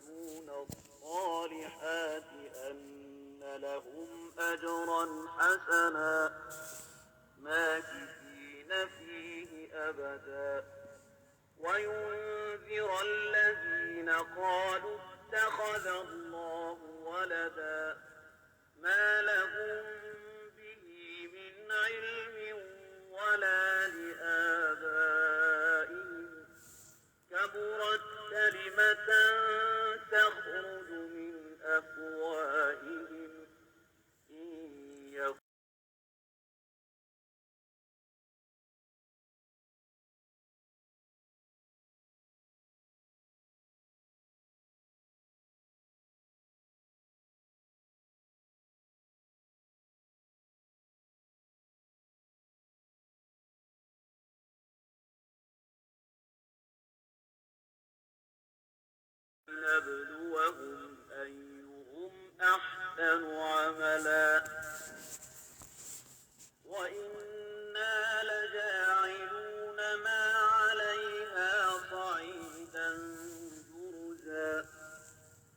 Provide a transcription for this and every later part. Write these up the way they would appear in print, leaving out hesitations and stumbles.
ويعملون الصالحات أن لهم أجرا حسنا ماكثين فيه أبدا وينذر الذين قالوا اتخذ الله ولدا ما لهم به من علم ولا لآبائهم كبرت كلمة تخرج من أفواههم إن نبلوهم أيهم أحسن عملا وإنا لجاعلون ما عليها صعيدا جرزا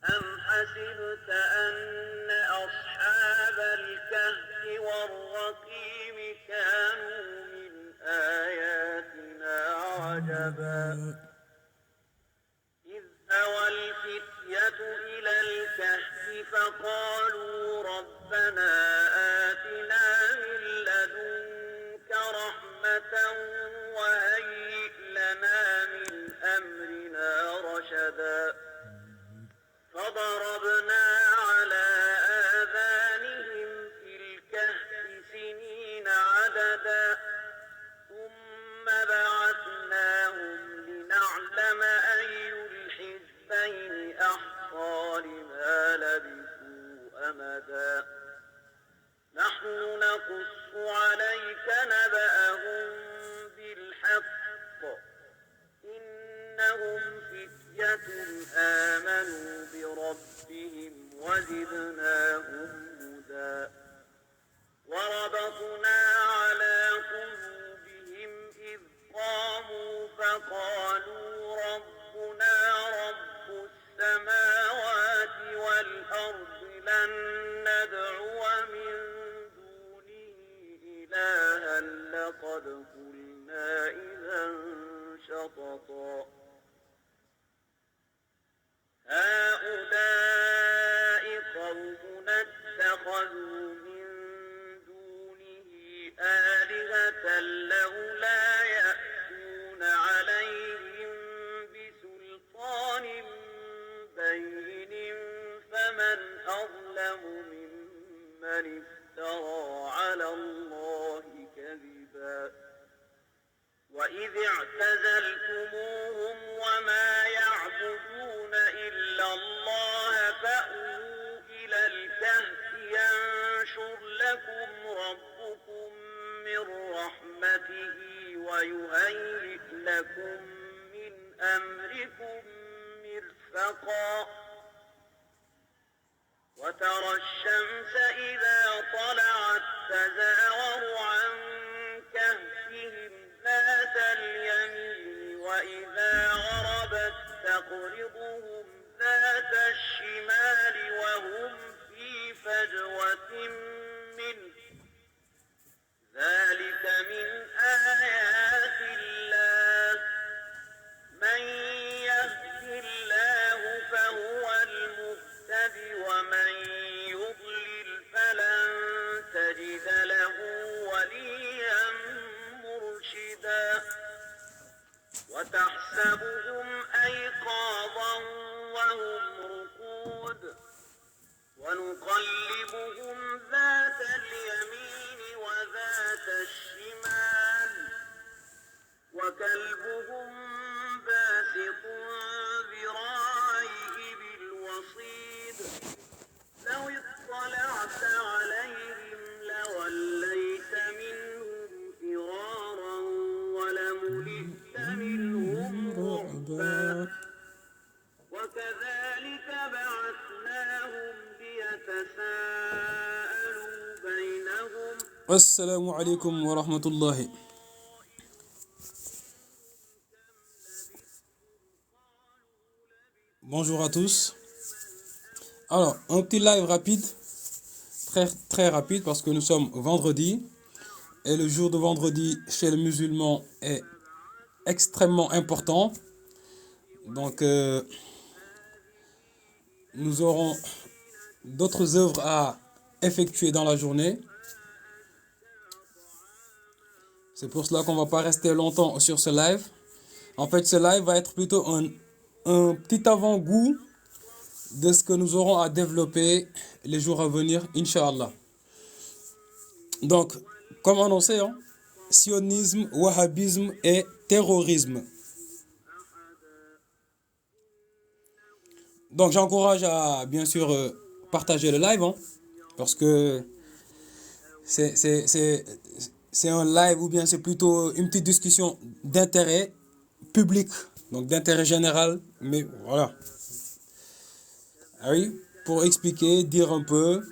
أم حسبت أن أصحاب الكهف والرقيم كانوا من آياتنا عجبا أوى الفتية إلى الكهف فقالوا ربنا آتنا من لدنك رحمة وهيئ لنا من أمرنا رشدا فضربنا على آذانهم في الكهف سنين عددا ثم بعثناهم لنعلم أي الحزبين أحصى لما لبثوا أمدا نحن نقص عليك نبأهم بالحق إنهم فتية آمنوا بربهم وزدناهم هدى وربطنا على قلوبهم إذ قاموا فقالوا ربنا رب السماوات والأرض لن ندعو من دونه إلها لقد قلنا إذا شططا هؤلاء قومنا اتخذوا من دونه آلهة لولا يأتون عليهم بسلطان بين فمن أظلم ممن افترى على الله كذبا وإذ اعتزلتموهم وما يعبدون إلا الله فأووا إلى الكهف ينشر لكم ربكم من رحمته ويهيئ لكم من أمركم مرفقا وترى الشمس إذا طلعت تزاور عن كهفهم ذات اليمين وإذا غربت تقرضهم ذات الشمال وهم في فجوة منه ذلك من آيات الله من يهد الله فهو المهتد ومن يضلل فلن تجد له وليا مرشدا وتحسبهم أيقاظا وهم رقود ونقلبهم ذات اليمين وذات الشمال وكلبهم باسط ذراعيه بالوصيد لو اطلعت عليهم لوليت منهم فرارا ولملئت منهم رعبا وكذلك بعثناهم ليتساءلوا بينهم السلام عليكم ورحمة الله. Bonjour à tous. Alors, un petit live rapide, très très rapide parce que nous sommes vendredi et le jour de vendredi chez les musulmans est extrêmement important. Donc, nous aurons d'autres œuvres à effectuer dans la journée. C'est pour cela qu'on ne va pas rester longtemps sur ce live. En fait, ce live va être plutôt un petit avant-goût de ce que nous aurons à développer les jours à venir, Inch'Allah. Donc, comme annoncé, hein, sionisme, wahhabisme et terrorisme. Donc, j'encourage à, bien sûr, partager le live, hein, parce que c'est un live ou bien c'est plutôt une petite discussion d'intérêt public, donc d'intérêt général, mais voilà. Ah oui, pour expliquer, dire un peu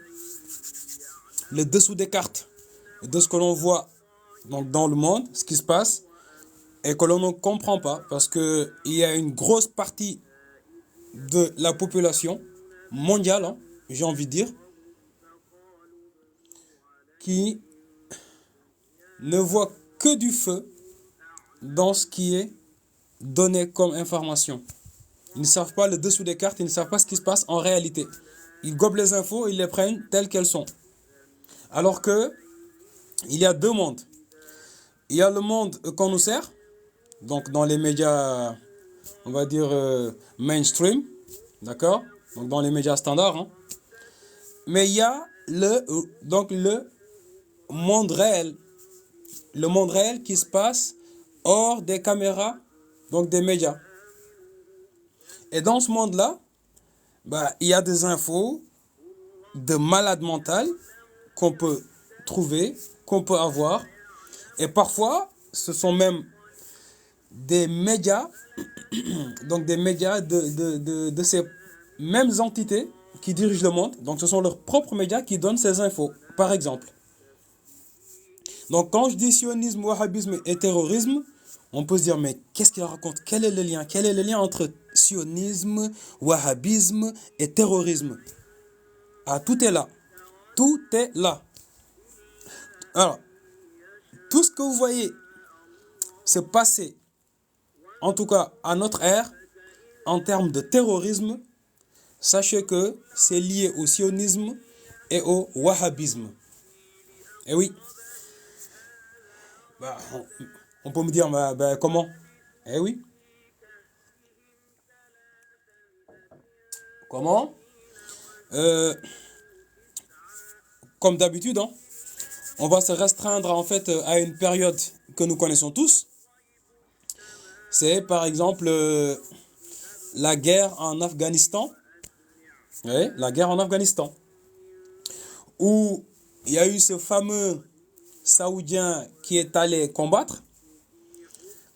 le dessous des cartes de ce que l'on voit donc dans le monde, ce qui se passe, et que l'on ne comprend pas, parce qu'il y a une grosse partie de la population mondiale, hein, j'ai envie de dire, qui ne voit que du feu dans ce qui est donné comme information. Ils ne savent pas le dessous des cartes, ils ne savent pas ce qui se passe en réalité. Ils gobent les infos, ils les prennent telles qu'elles sont. Alors que il y a deux mondes. Il y a le monde qu'on nous sert, donc dans les médias, on va dire mainstream, d'accord? Donc dans les médias standards, hein. Mais il y a donc le monde réel qui se passe hors des caméras, donc des médias. Et dans ce monde-là, il y a des infos de malade mental qu'on peut trouver, qu'on peut avoir. Et parfois, ce sont même des médias, donc des médias de ces mêmes entités qui dirigent le monde. Donc ce sont leurs propres médias qui donnent ces infos, par exemple. Donc quand je dis sionisme, wahhabisme et terrorisme, on peut se dire, mais qu'est-ce qu'il raconte? Quel est le lien? Quel est le lien entre sionisme, wahhabisme et terrorisme? Ah, tout est là. Tout est là. Alors, tout ce que vous voyez se passer, en tout cas à notre ère, en termes de terrorisme, sachez que c'est lié au sionisme et au wahhabisme. Et oui, on peut me dire, comment? Eh oui, comment? Euh, Comme d'habitude, hein, on va se restreindre en fait à une période que nous connaissons tous. C'est par exemple la guerre en Afghanistan. Oui, la guerre en Afghanistan. Où il y a eu ce fameux Saoudien qui est allé combattre,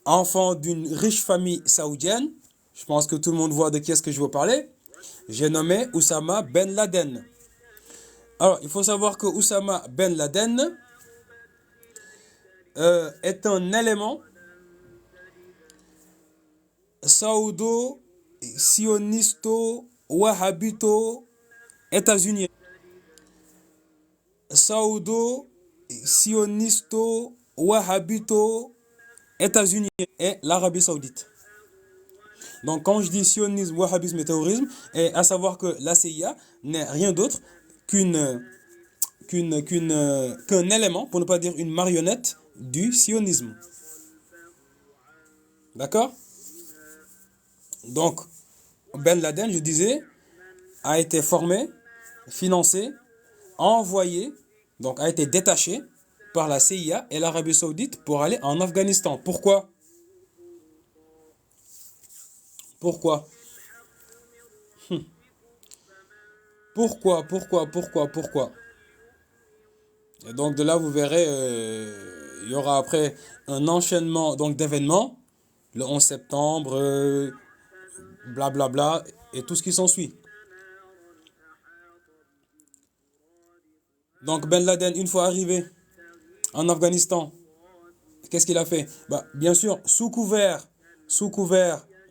enfant d'une riche famille saoudienne. Je pense que tout le monde voit de qui est-ce que je veux parler. J'ai nommé Oussama Ben Laden. Alors, il faut savoir que Oussama Ben Laden est un élément saoudo-sionisto-wahhabito états-unien. Saoudo-sionisto-wahhabito états-unien et l'Arabie saoudite. Donc quand je dis sionisme, wahhabisme et terrorisme, et à savoir que la CIA n'est rien d'autre qu'un élément, pour ne pas dire une marionnette, du sionisme. D'accord? Donc, Ben Laden, je disais, a été formé, financé, envoyé, donc a été détaché par la CIA et l'Arabie Saoudite pour aller en Afghanistan. Pourquoi? Pourquoi? Pourquoi? Et donc de là, vous verrez, il y aura après un enchaînement donc d'événements, le 11 septembre, blablabla, et tout ce qui s'ensuit. Donc Ben Laden, une fois arrivé en Afghanistan, qu'est-ce qu'il a fait? Bien sûr, sous couvert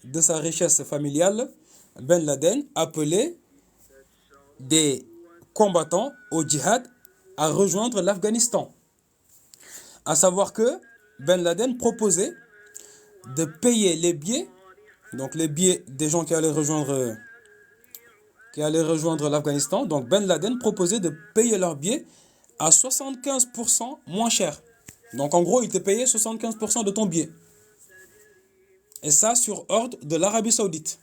de sa richesse familiale, Ben Laden appelait des combattants au djihad à rejoindre l'Afghanistan. À savoir que Ben Laden proposait de payer les billets, donc les billets des gens qui allaient rejoindre l'Afghanistan. Donc Ben Laden proposait de payer leurs billets à 75% moins cher. Donc en gros, il te payait 75% de ton billet. Et ça sur ordre de l'Arabie Saoudite.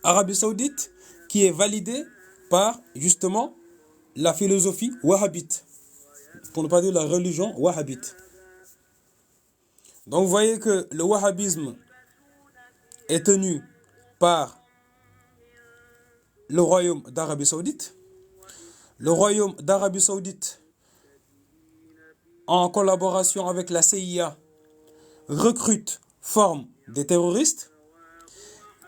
Arabie Saoudite qui est validée par justement la philosophie wahhabite, pour ne pas dire la religion wahhabite. Donc vous voyez que le wahhabisme est tenu par le royaume d'Arabie Saoudite. Le royaume d'Arabie Saoudite, en collaboration avec la CIA, recrute, forme des terroristes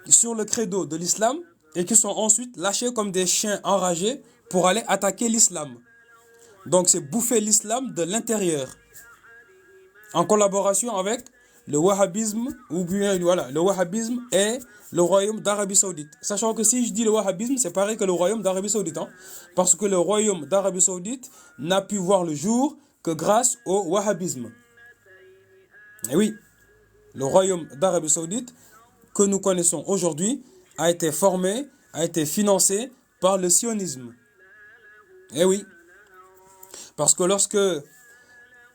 sur le credo de l'islam et qui sont ensuite lâchés comme des chiens enragés pour aller attaquer l'islam. Donc c'est bouffer l'islam de l'intérieur en collaboration avec le wahhabisme, ou bien voilà, le wahhabisme et le royaume d'Arabie Saoudite. Sachant que si je dis le wahhabisme, c'est pareil que le royaume d'Arabie Saoudite, hein, parce que le royaume d'Arabie Saoudite n'a pu voir le jour que grâce au wahhabisme. Et oui, le royaume d'Arabie Saoudite que nous connaissons aujourd'hui a été formé, a été financé par le sionisme. Et oui, parce que lorsque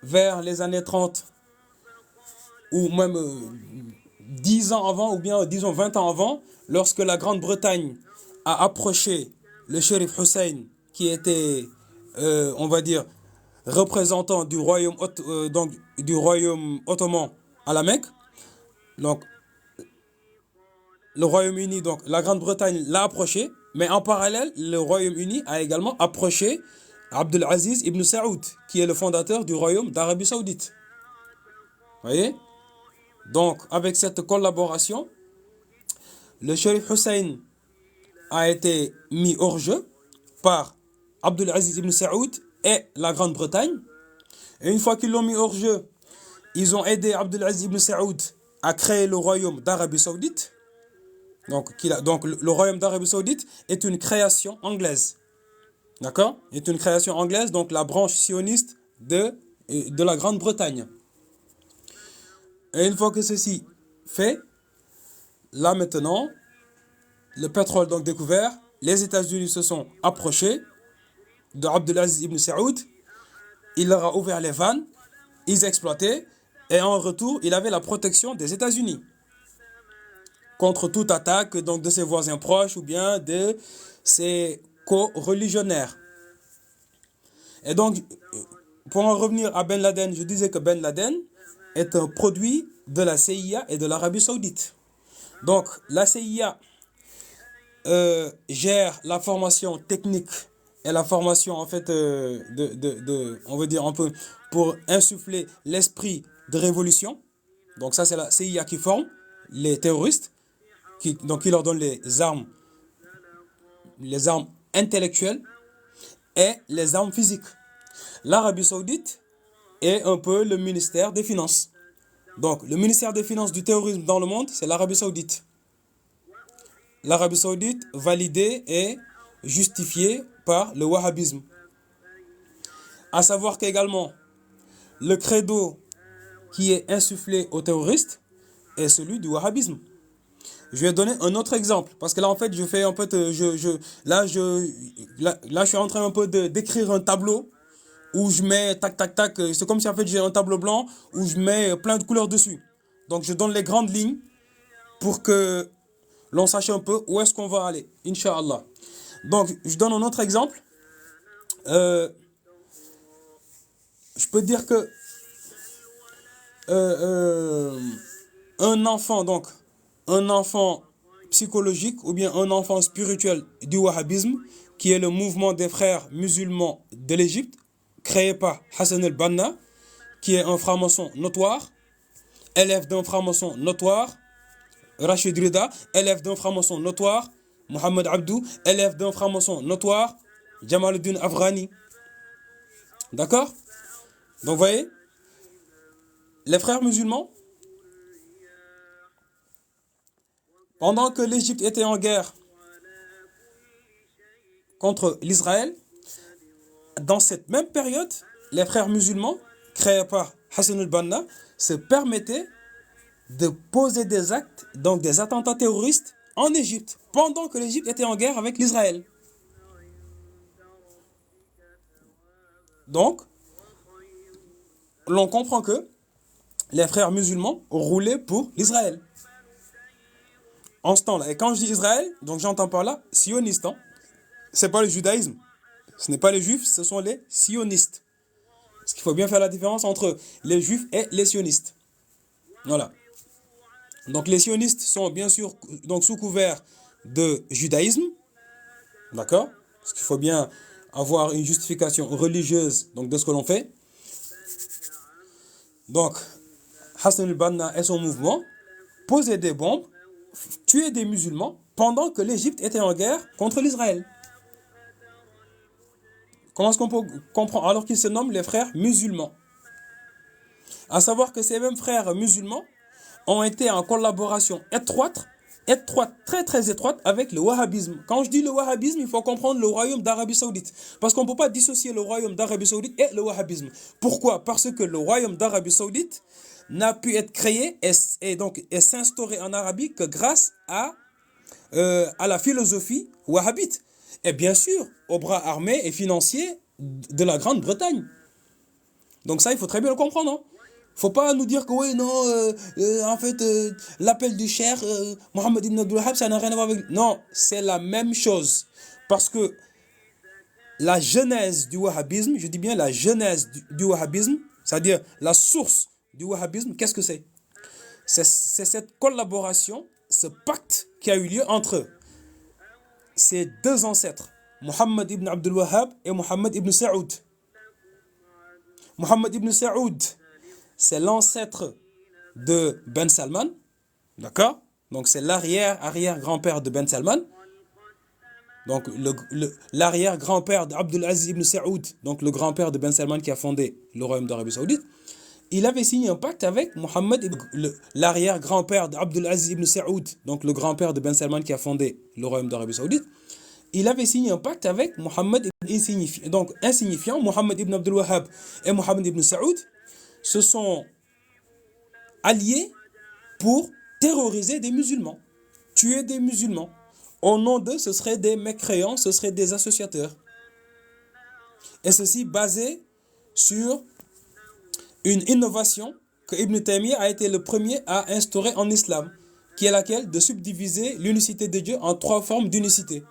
vers les années 30 ou même 10 ans avant, ou bien disons 20 ans avant, lorsque la Grande-Bretagne a approché le shérif Hussein, qui était, on va dire, représentant du royaume ottoman à la Mecque, donc le Royaume-Uni, donc la Grande-Bretagne l'a approché, mais en parallèle, le Royaume-Uni a également approché Abdelaziz ibn Saoud, qui est le fondateur du royaume d'Arabie Saoudite. Vous voyez? Donc, avec cette collaboration, le shérif Hussein a été mis hors jeu par Abdelaziz ibn Saoud et la Grande-Bretagne. Et une fois qu'ils l'ont mis hors jeu, ils ont aidé Abdelaziz ibn Saoud à créer le royaume d'Arabie Saoudite. Donc le royaume d'Arabie Saoudite est une création anglaise. D'accord? Est une création anglaise, donc la branche sioniste de la Grande-Bretagne. Et une fois que ceci fait, là maintenant, le pétrole donc découvert, les États-Unis se sont approchés de Abdelaziz ibn Saoud, il leur a ouvert les vannes, ils exploitaient, et en retour, il avait la protection des États-Unis contre toute attaque donc de ses voisins proches ou bien de ses co-religionnaires. Et donc, pour en revenir à Ben Laden, je disais que Ben Laden est un produit de la CIA et de l'Arabie Saoudite. Donc, la CIA gère la formation technique et la formation, en fait, on veut dire un peu, pour insuffler l'esprit de révolution. Donc, ça, c'est la CIA qui forme les terroristes, qui leur donne les armes intellectuelles et les armes physiques. L'Arabie Saoudite est un peu le ministère des Finances. Donc, le ministère des Finances du terrorisme dans le monde, c'est l'Arabie Saoudite. L'Arabie Saoudite validée et justifiée par le wahhabisme. À savoir qu'également, le credo qui est insufflé aux terroristes est celui du wahhabisme. Je vais donner un autre exemple, parce que là, en fait, je fais un peu, là, je suis en train un peu d'écrire un tableau où je mets tac, tac, tac. C'est comme si, en fait, j'ai un tableau blanc où je mets plein de couleurs dessus. Donc, je donne les grandes lignes pour que l'on sache un peu où est-ce qu'on va aller, Inch'Allah. Donc, je donne un autre exemple. Je peux dire que un enfant psychologique ou bien un enfant spirituel du wahhabisme, qui est le mouvement des frères musulmans de l'Égypte, créé par Hassan el-Banna, qui est un franc-maçon notoire, élève d'un franc-maçon notoire, Rachid Rida, élève d'un franc-maçon notoire, Mohamed Abdou, élève d'un franc-maçon notoire, Jamaluddin Afghani. D'accord? Donc vous voyez, les frères musulmans pendant que l'Égypte était en guerre contre l'Israël, dans cette même période, les frères musulmans, créés par Hassan al-Banna, se permettaient de poser des actes, donc des attentats terroristes en Égypte, pendant que l'Égypte était en guerre avec l'Israël. Donc, l'on comprend que les frères musulmans roulaient pour l'Israël. En ce temps-là. Et quand je dis Israël, donc j'entends par là sionistes. Hein. C'est pas le judaïsme. Ce n'est pas les juifs, ce sont les sionistes. Parce qu'il faut bien faire la différence entre les juifs et les sionistes. Voilà. Donc les sionistes sont bien sûr donc sous couvert de judaïsme. D'accord? Parce qu'il faut bien avoir une justification religieuse donc de ce que l'on fait. Donc, Hassan al-Banna et son mouvement posaient des bombes, tuaient des musulmans pendant que l'Égypte était en guerre contre l'Israël. Comment est-ce qu'on peut comprendre? Alors qu'ils se nomment les frères musulmans. À savoir que ces mêmes frères musulmans ont été en collaboration étroite, très très étroite avec le wahhabisme. Quand je dis le wahhabisme, il faut comprendre le royaume d'Arabie Saoudite. Parce qu'on ne peut pas dissocier le royaume d'Arabie Saoudite et le wahhabisme. Pourquoi? Parce que le royaume d'Arabie Saoudite n'a pu être créé et s'instaurer en Arabie que grâce à la philosophie wahhabite. Et bien sûr, au bras armé et financier de la Grande-Bretagne. Donc ça, il faut très bien le comprendre. Hein. Faut pas nous dire que oui, non, en fait, l'appel du cheikh Mohammed ibn Abdul Wahhab, ça n'a rien à voir avec... Non, c'est la même chose. Parce que la genèse du wahhabisme, je dis bien la genèse du wahhabisme, c'est-à-dire la source du wahhabisme, qu'est-ce que c'est? C'est cette collaboration, ce pacte qui a eu lieu entre ces deux ancêtres, Mohammed ibn Abdul Wahhab et Mohammed ibn Saoud. Mohammed ibn Saoud, c'est l'ancêtre de Ben Salman, d'accord? Donc c'est l'arrière-grand-père de Ben Salman. Donc l'arrière-grand-père d'Abdul Aziz ibn Saoud, donc le grand-père de Ben Salman qui a fondé le royaume d'Arabie Saoudite. Il avait signé un pacte avec l'arrière-grand-père d'Abdul Aziz ibn Saoud, donc le grand-père de Ben Salman qui a fondé le royaume d'Arabie Saoudite. Il avait signé un pacte avec Mohammed insignifiant. Donc insignifiant, Mohammed ibn Abdul Wahhab et Mohammed ibn Saoud se sont alliés pour terroriser des musulmans, tuer des musulmans. Au nom d'eux, ce seraient des mécréants, ce seraient des associateurs. Et ceci basé sur une innovation que Ibn Taymiyyah a été le premier à instaurer en islam, qui est laquelle? De subdiviser l'unicité de Dieu en trois formes d'unicité.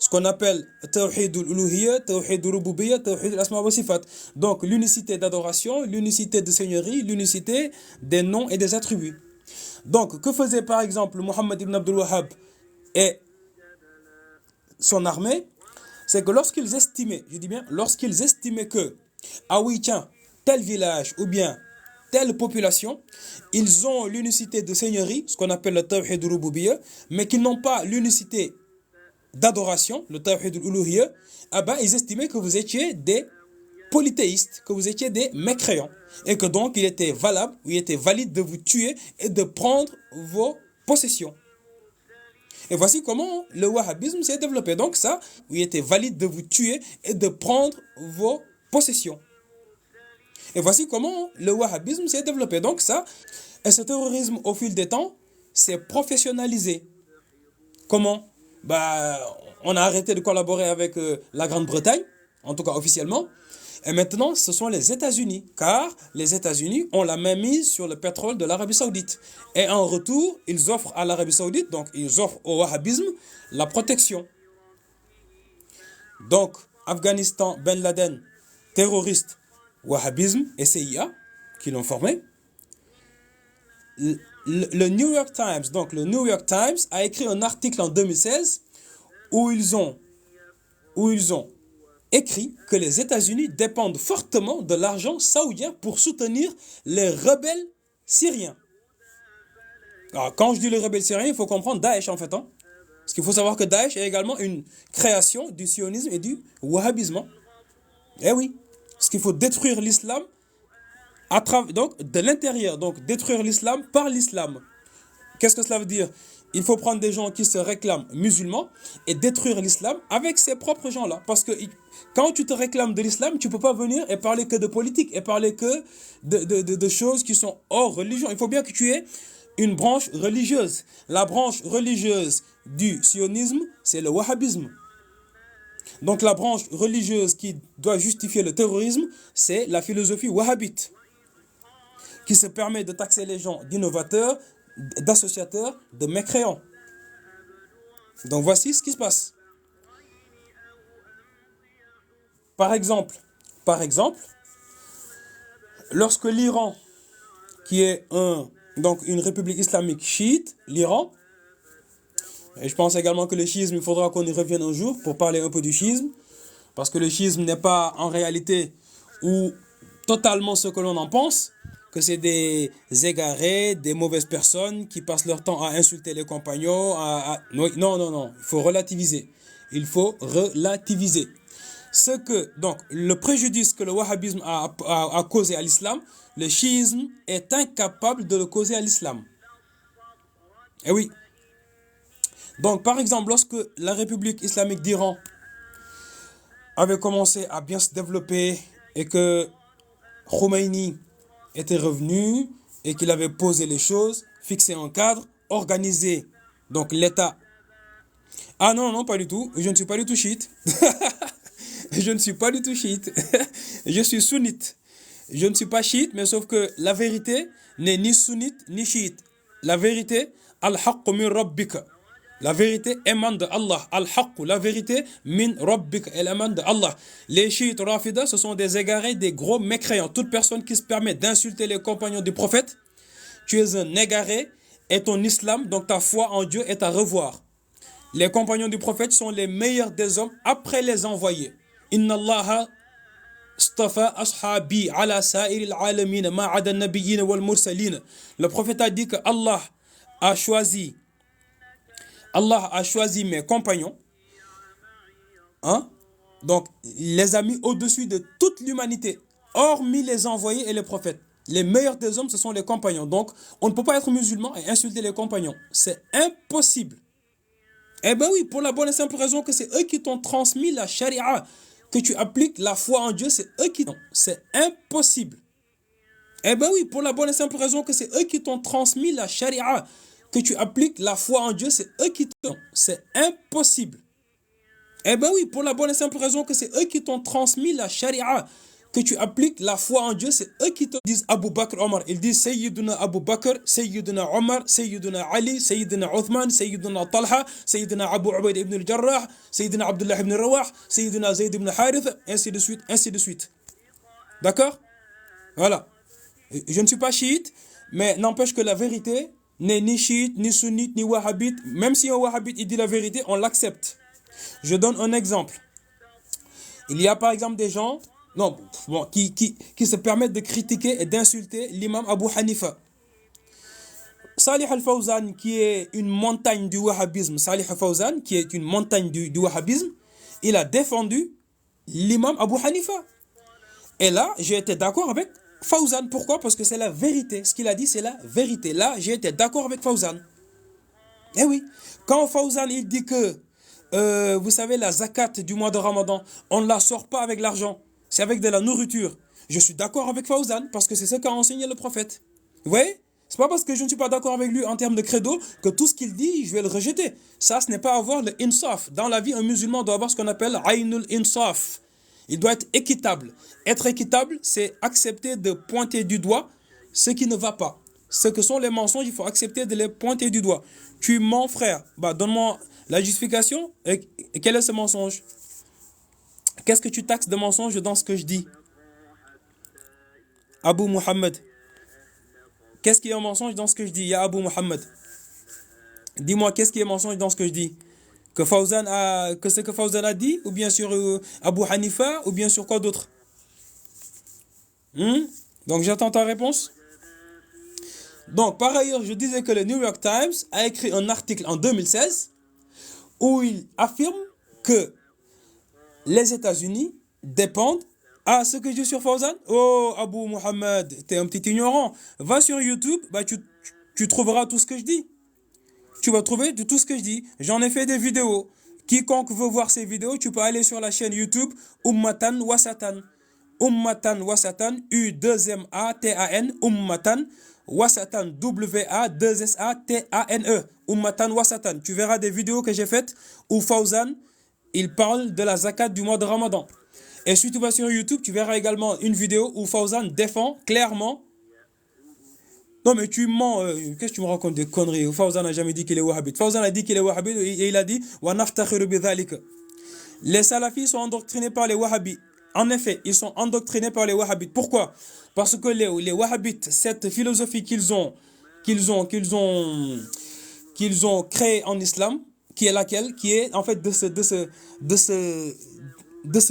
Ce qu'on appelle Tawhid al-Uluhiyya, Tawhid al-Rububiyya, Tawhid al-Asma wa Sifat. Donc l'unicité d'adoration, l'unicité de seigneurie, l'unicité des noms et des attributs. Donc que faisait par exemple Mohammed ibn Abdul Wahhab et son armée? C'est que lorsqu'ils estimaient, je dis bien, lorsqu'ils estimaient que, ah oui tiens, tel village ou bien telle population, ils ont l'unicité de seigneurie, ce qu'on appelle le Tawhid al-Rububiyya, mais qu'ils n'ont pas l'unicité d'adoration, le Tawhid al-Uluhiyya, ils estimaient que vous étiez des polythéistes, que vous étiez des mécréants, et que donc il était valide de vous tuer et de prendre vos possessions. Et voici comment le wahhabisme s'est développé. Donc ça, il était valide de vous tuer et de prendre vos possessions. Et voici comment le wahhabisme s'est développé. Donc ça, et ce terrorisme au fil des temps s'est professionnalisé. Comment? On a arrêté de collaborer avec la Grande-Bretagne, en tout cas officiellement. Et maintenant, ce sont les États-Unis, car les États-Unis ont la main mise sur le pétrole de l'Arabie Saoudite. Et en retour, ils offrent à l'Arabie Saoudite, donc ils offrent au wahhabisme, la protection. Donc, Afghanistan, Ben Laden, terroriste, wahhabisme et CIA, qui l'ont formé. Le New York Times a écrit un article en 2016 où ils ont écrit que les États-Unis dépendent fortement de l'argent saoudien pour soutenir les rebelles syriens. Alors, quand je dis les rebelles syriens, il faut comprendre Daesh en fait. Hein? Parce qu'il faut savoir que Daesh est également une création du sionisme et du wahhabisme. Eh oui, parce qu'il faut détruire l'islam donc de l'intérieur, donc détruire l'islam par l'islam. Qu'est-ce que cela veut dire? il faut prendre des gens qui se réclament musulmans et détruire l'islam avec ces propres gens-là. Parce que quand tu te réclames de l'islam, tu ne peux pas venir et parler que de politique et parler que de choses qui sont hors religion. Il faut bien que tu aies une branche religieuse. La branche religieuse du sionisme, c'est le wahhabisme. Donc la branche religieuse qui doit justifier le terrorisme, c'est la philosophie wahhabite, qui se permet de taxer les gens d'innovateurs, d'associateurs, de mécréants. Donc voici ce qui se passe. Par exemple, lorsque l'Iran, qui est donc une république islamique chiite, l'Iran, et je pense également que le chiisme, il faudra qu'on y revienne un jour pour parler un peu du chiisme, parce que le chiisme n'est pas en réalité ou totalement ce que l'on en pense, que c'est des égarés, des mauvaises personnes qui passent leur temps à insulter les compagnons. Non, il faut relativiser. Il faut relativiser. Donc, le préjudice que le wahhabisme a causé à l'islam, le chiisme est incapable de le causer à l'islam. Eh oui. Donc, par exemple, lorsque la République islamique d'Iran avait commencé à bien se développer et que Khomeini était revenu et qu'il avait posé les choses, fixé un cadre, organisé donc l'État. Ah non, pas du tout. Je ne suis pas du tout chiite. Je ne suis pas du tout chiite. Je suis sunnite. Je ne suis pas chiite, mais sauf que la vérité n'est ni sunnite ni chiite. La vérité, al-haqq min rabbika. La vérité émane de Allah. Al-haqq, la vérité, min rabbika, elle émane de Allah. Les chiites rafidas, ce sont des égarés, des gros mécréants. Toute personne qui se permet d'insulter les compagnons du prophète, tu es un égaré et ton islam, donc ta foi en Dieu est à revoir. Les compagnons du prophète sont les meilleurs des hommes après les envoyés. Inna Allah stafa ashabi ala sa'iril alamin ma'ada nabiyyin wal mursalin. Le prophète a dit que Allah a choisi mes compagnons, donc les a mis au-dessus de toute l'humanité, hormis les envoyés et les prophètes. Les meilleurs des hommes, ce sont les compagnons. Donc, on ne peut pas être musulman et insulter les compagnons. C'est impossible. Eh bien oui, pour la bonne et simple raison que c'est eux qui t'ont transmis la charia, que tu appliques la foi en Dieu, c'est eux qui t'ont. C'est impossible. Eh bien oui, pour la bonne et simple raison que c'est eux qui t'ont transmis la charia, que tu appliques la foi en Dieu, c'est eux qui t'ont. C'est impossible. Eh bien oui, pour la bonne et simple raison que c'est eux qui t'ont transmis la charia, que tu appliques la foi en Dieu, c'est eux qui te disent Abu Bakr Omar. Ils disent Sayyiduna Abu Bakr, Sayyiduna Omar, Sayyiduna Ali, Sayyiduna Uthman, Sayyiduna Talha, Sayyiduna Abu Ubaid ibn al-Jarrah, Sayyiduna Abdullah ibn Rawah, Sayyiduna Zayd ibn Harith, ainsi de suite, ainsi de suite. D'accord? Voilà. Je ne suis pas chiite, mais n'empêche que la vérité n'est ni chiite, ni sunnite, ni wahhabite. Même si un wahhabite il dit la vérité, on l'accepte. Je donne un exemple. Il y a par exemple des gens qui se permettent de critiquer et d'insulter l'imam Abu Hanifa. Salih al-Fawzan, qui est une montagne du wahhabisme, il a défendu l'imam Abu Hanifa. Et là, j'ai été d'accord avec Fawzan. Pourquoi? Parce que c'est la vérité. Ce qu'il a dit, c'est la vérité. Là, j'ai été d'accord avec Fawzan. Eh oui, quand Fawzan il dit que, vous savez, la zakat du mois de Ramadan, on ne la sort pas avec l'argent, c'est avec de la nourriture. Je suis d'accord avec Fawzan parce que c'est ce qu'a enseigné le prophète. Vous voyez? C'est pas parce que je ne suis pas d'accord avec lui en termes de credo que tout ce qu'il dit, je vais le rejeter. Ça, ce n'est pas avoir le insaf. Dans la vie, un musulman doit avoir ce qu'on appelle aynul insaf. Il doit être équitable. Être équitable, c'est accepter de pointer du doigt ce qui ne va pas. Ce que sont les mensonges, il faut accepter de les pointer du doigt. Tu mens, frère. Donne-moi la justification. Et quel est ce mensonge? Qu'est-ce que tu taxes de mensonge dans ce que je dis? Abu Muhammad. Qu'est-ce qui est un mensonge dans ce que je dis? Ya Abu Muhammad. Dis-moi, qu'est-ce qui est mensonge dans ce que je dis? Que ce que Fawzan a dit? Ou bien sur Abu Hanifa? Ou bien sur quoi d'autre? Donc j'attends ta réponse. Donc par ailleurs, je disais que le New York Times a écrit un article en 2016 où il affirme que les États-Unis dépendent à ce que je dis sur Fawzan. Oh, Abu Muhammad, t'es un petit ignorant. Va sur YouTube, tu trouveras tout ce que je dis. Tu vas trouver de tout ce que je dis. J'en ai fait des vidéos. Quiconque veut voir ces vidéos, tu peux aller sur la chaîne YouTube Ummatan Wasatan. Ummatan Wasatan, U2MATAN, Ummatan Wasatan, WA2SATANE, Ummatan Wasatan. Tu verras des vidéos que j'ai faites où Fawzan, il parle de la zakat du mois de Ramadan. Et si tu vas sur YouTube, tu verras également une vidéo où Fawzan défend clairement. Non mais tu mens, qu'est-ce que tu me racontes des conneries? Fawzan n'a jamais dit qu'il est wahhabite. Fawzan a dit qu'il est wahhabite et il a dit wa naftakhiru bidhalika. Les salafis sont endoctrinés par les wahhabis. En effet, ils sont endoctrinés par les wahhabites. Pourquoi? Parce que les wahhabites, cette philosophie qu'ils ont créée en islam, qui est laquelle? Qui est en fait de se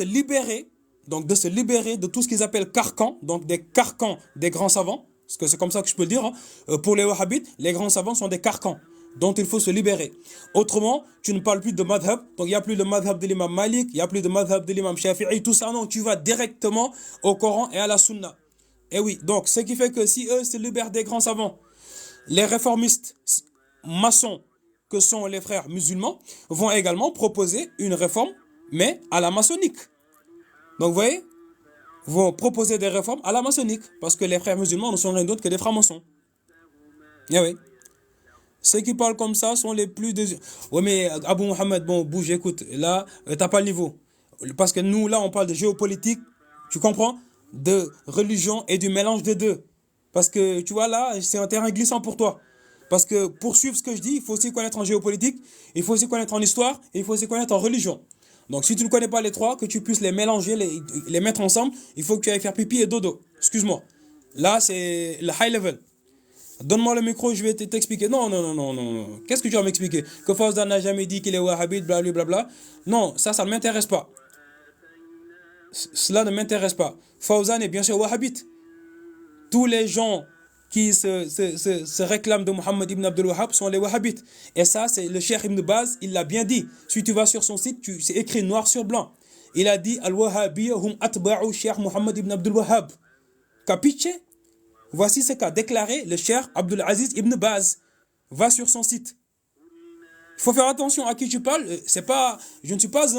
libérer, donc de se libérer de tout ce qu'ils appellent carcans, donc des carcans des grands savants, parce que c'est comme ça que je peux le dire, hein. Pour les wahhabites, les grands savants sont des carcans dont il faut se libérer. Autrement, tu ne parles plus de madhab, donc il n'y a plus de madhab de l'imam Malik, il n'y a plus de madhab de l'imam Shafi'i, tout ça, non, tu vas directement au Coran et à la Sunna. Et oui, donc ce qui fait que si eux se libèrent des grands savants, les réformistes maçons que sont les frères musulmans vont également proposer une réforme, mais à la maçonnique. Donc vous voyez, vont proposer des réformes à la maçonnique, parce que les frères musulmans ne sont rien d'autre que des francs-maçons. Et oui. Ceux qui parlent comme ça sont les plus... Ouais, mais Abou Mohamed, bon, bouge, écoute, là, t'as pas le niveau. Parce que nous, là, on parle de géopolitique, tu comprends? De religion et du mélange des deux. Parce que, tu vois, là, c'est un terrain glissant pour toi. Parce que pour suivre ce que je dis, il faut aussi connaître en géopolitique, il faut aussi connaître en histoire, et il faut aussi connaître en religion. Donc, si tu ne connais pas les trois, que tu puisses les mélanger, les mettre ensemble, il faut que tu ailles faire pipi et dodo. Excuse-moi. Là, c'est le high level. Donne-moi le micro, je vais t'expliquer. Non, non, non, non, non. Qu'est-ce que tu vas m'expliquer? Que Fawzan n'a jamais dit qu'il est wahhabite, blablabla. Non, ça ne m'intéresse pas. Cela ne m'intéresse pas. Fawzan est bien sûr wahhabite. Tous les gens qui se réclament de Mohammed ibn Abdul Wahhab sont les wahhabites. Et ça, c'est le Cheikh Ibn Baz, il l'a bien dit. Si tu vas sur son site, c'est écrit noir sur blanc. Il a dit Al-Wahhabiyya hum atba'u Cheikh Mohammed ibn Abdul Wahhab. Capiche? Voici ce qu'a déclaré le Cheikh Abdul Aziz ibn Baz. Va sur son site. Il faut faire attention à qui tu parles. Je ne suis pas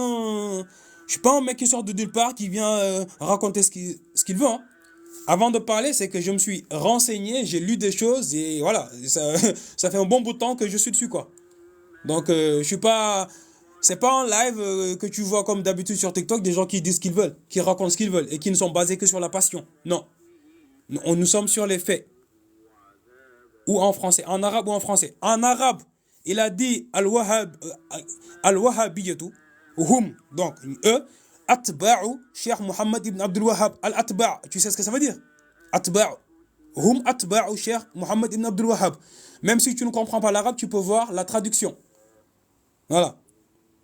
un mec qui sort de nulle part, qui vient raconter ce qu'il veut. Hein. Avant de parler, c'est que je me suis renseigné, j'ai lu des choses et voilà. Ça fait un bon bout de temps que je suis dessus, quoi. Donc, je suis pas... C'est pas un live que tu vois comme d'habitude sur TikTok, des gens qui disent ce qu'ils veulent, qui racontent ce qu'ils veulent et qui ne sont basés que sur la passion. Non. Nous sommes sur les faits. Ou en français, en arabe ou en français. En arabe, il a dit Al-Wahhabiyyatu, hum, donc eux, atba'u Cheikh Mohammed ibn Abdul Wahhab. Al-atba', tu sais ce que ça veut dire? Atba'u. Hum atba'u Cheikh Mohammed ibn Abdul Wahhab. Même si tu ne comprends pas l'arabe, tu peux voir la traduction. Voilà.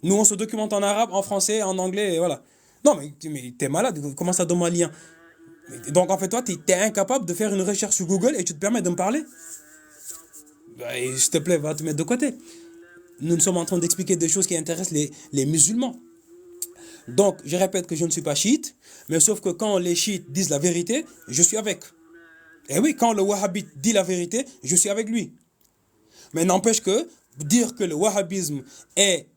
Nous, on se documente en arabe, en français, en anglais, et voilà. Non, mais t'es malade, comment ça donne un lien? Donc, en fait, toi, t'es incapable de faire une recherche sur Google et tu te permets de me parler? S'il te plaît, va te mettre de côté. Nous sommes en train d'expliquer des choses qui intéressent les musulmans. Donc, je répète que je ne suis pas chiite, mais sauf que quand les chiites disent la vérité, je suis avec. Et oui, quand le wahhabite dit la vérité, je suis avec lui. Mais n'empêche que dire que le wahhabisme est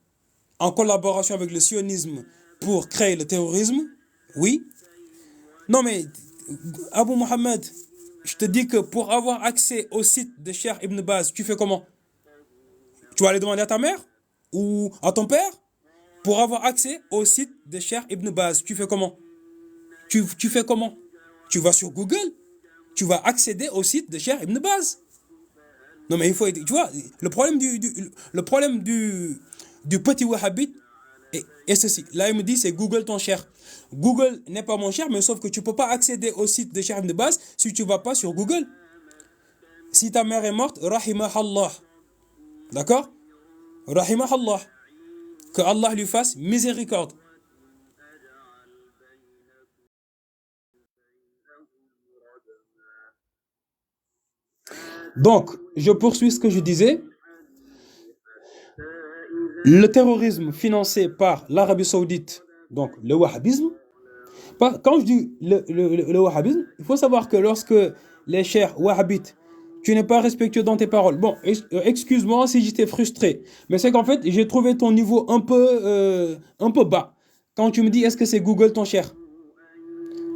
en collaboration avec le sionisme pour créer le terrorisme, oui. Non mais, Abou Mohamed, je te dis que pour avoir accès au site de Cheikh Ibn Baz, tu fais comment? Tu vas aller demander à ta mère? Ou à ton père? Pour avoir accès au site de Cheikh Ibn Baz, tu fais comment? Tu fais comment? Tu vas sur Google, tu vas accéder au site de Cheikh Ibn Baz. Non mais il faut... Tu vois, le problème du petit wahhabite est ceci. Là, il me dit, c'est Google ton cher. Google n'est pas mon cher, mais sauf que tu ne peux pas accéder au site de Cheikh Ibn Baz si tu ne vas pas sur Google. Si ta mère est morte, rahimahallah. D'accord? Rahimahallah. Que Allah lui fasse miséricorde. Donc, je poursuis ce que je disais. Le terrorisme financé par l'Arabie Saoudite, donc le wahhabisme, quand je dis le wahhabisme, il faut savoir que lorsque les chers wahhabites Tu n'es pas respectueux dans tes paroles. Bon, excuse-moi si j'étais frustré. Mais c'est qu'en fait, j'ai trouvé ton niveau un peu bas. Quand tu me dis, est-ce que c'est Google ton cher?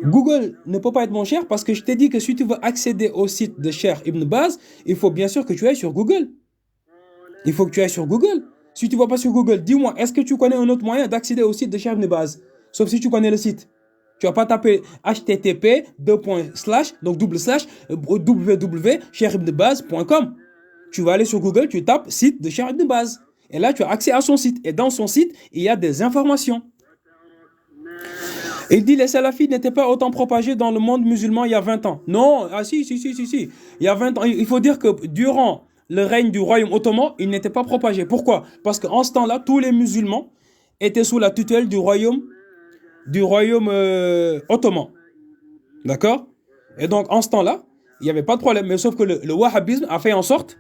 Google ne peut pas être mon cher parce que je t'ai dit que si tu veux accéder au site de Cheikh Ibn Baz, il faut bien sûr que tu ailles sur Google. Il faut que tu ailles sur Google. Si tu ne vas pas sur Google, dis-moi, est-ce que tu connais un autre moyen d'accéder au site de Cheikh Ibn Baz? Sauf si tu connais le site. Tu vas pas taper http donc double slash www.cheikhibnbaz.com. Tu vas aller sur Google, tu tapes site de Cheikh Ibn Baz. Et là, tu as accès à son site. Et dans son site, il y a des informations. Et il dit les salafis n'étaient pas autant propagés dans le monde musulman il y a 20 ans. Non, ah si. Il y a 20 ans, il faut dire que durant le règne du royaume ottoman, ils n'étaient pas propagés. Pourquoi? Parce qu'en ce temps-là, tous les musulmans étaient sous la tutelle du royaume ottoman. D'accord? Et donc, en ce temps-là, il n'y avait pas de problème. Mais sauf que le wahhabisme a fait en sorte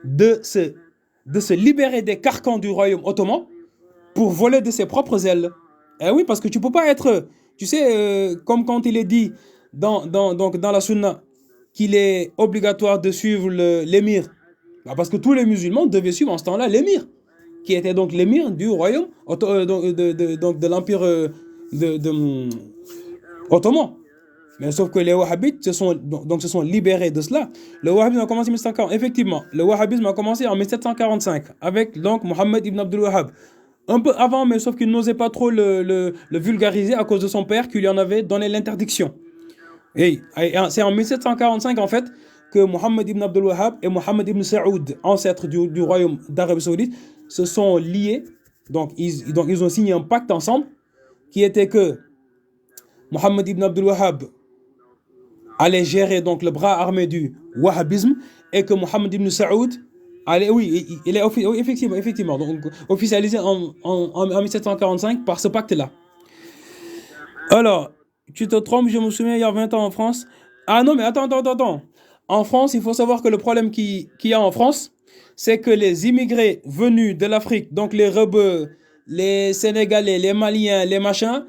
de se libérer des carcans du royaume ottoman pour voler de ses propres ailes. Eh oui, parce que tu ne peux pas être, tu sais, comme quand il est dit donc dans la sunna, qu'il est obligatoire de suivre l'émir. Bah, parce que tous les musulmans devaient suivre en ce temps-là l'émir, qui était donc l'émir du royaume, donc de l'empire ottoman. Mais sauf que les wahhabites se sont libérés de cela. Le wahhabisme a commencé en 1740. Effectivement, le wahhabisme a commencé en 1745 avec donc Mohammed ibn Abdul Wahhab. Un peu avant, mais sauf qu'il n'osait pas trop le vulgariser à cause de son père qui lui en avait donné l'interdiction. Et c'est en 1745 en fait que Mohammed ibn Abdul Wahhab et Mohammed ibn Saoud, ancêtres du royaume d'Arabie Saoudite, se sont liés. Donc ils ont signé un pacte ensemble qui était que Mohammed ibn Abdul Wahhab allait gérer donc le bras armé du wahhabisme et que Mohammed ibn Saoud allait, oui, il est effectivement donc, officialisé en 1745 par ce pacte-là. Alors, tu te trompes, je me souviens il y a 20 ans en France. Ah non, mais attends. En France, il faut savoir que le problème qu'il y a en France, c'est que les immigrés venus de l'Afrique, donc les Rebeux, les Sénégalais, les Maliens, les machins,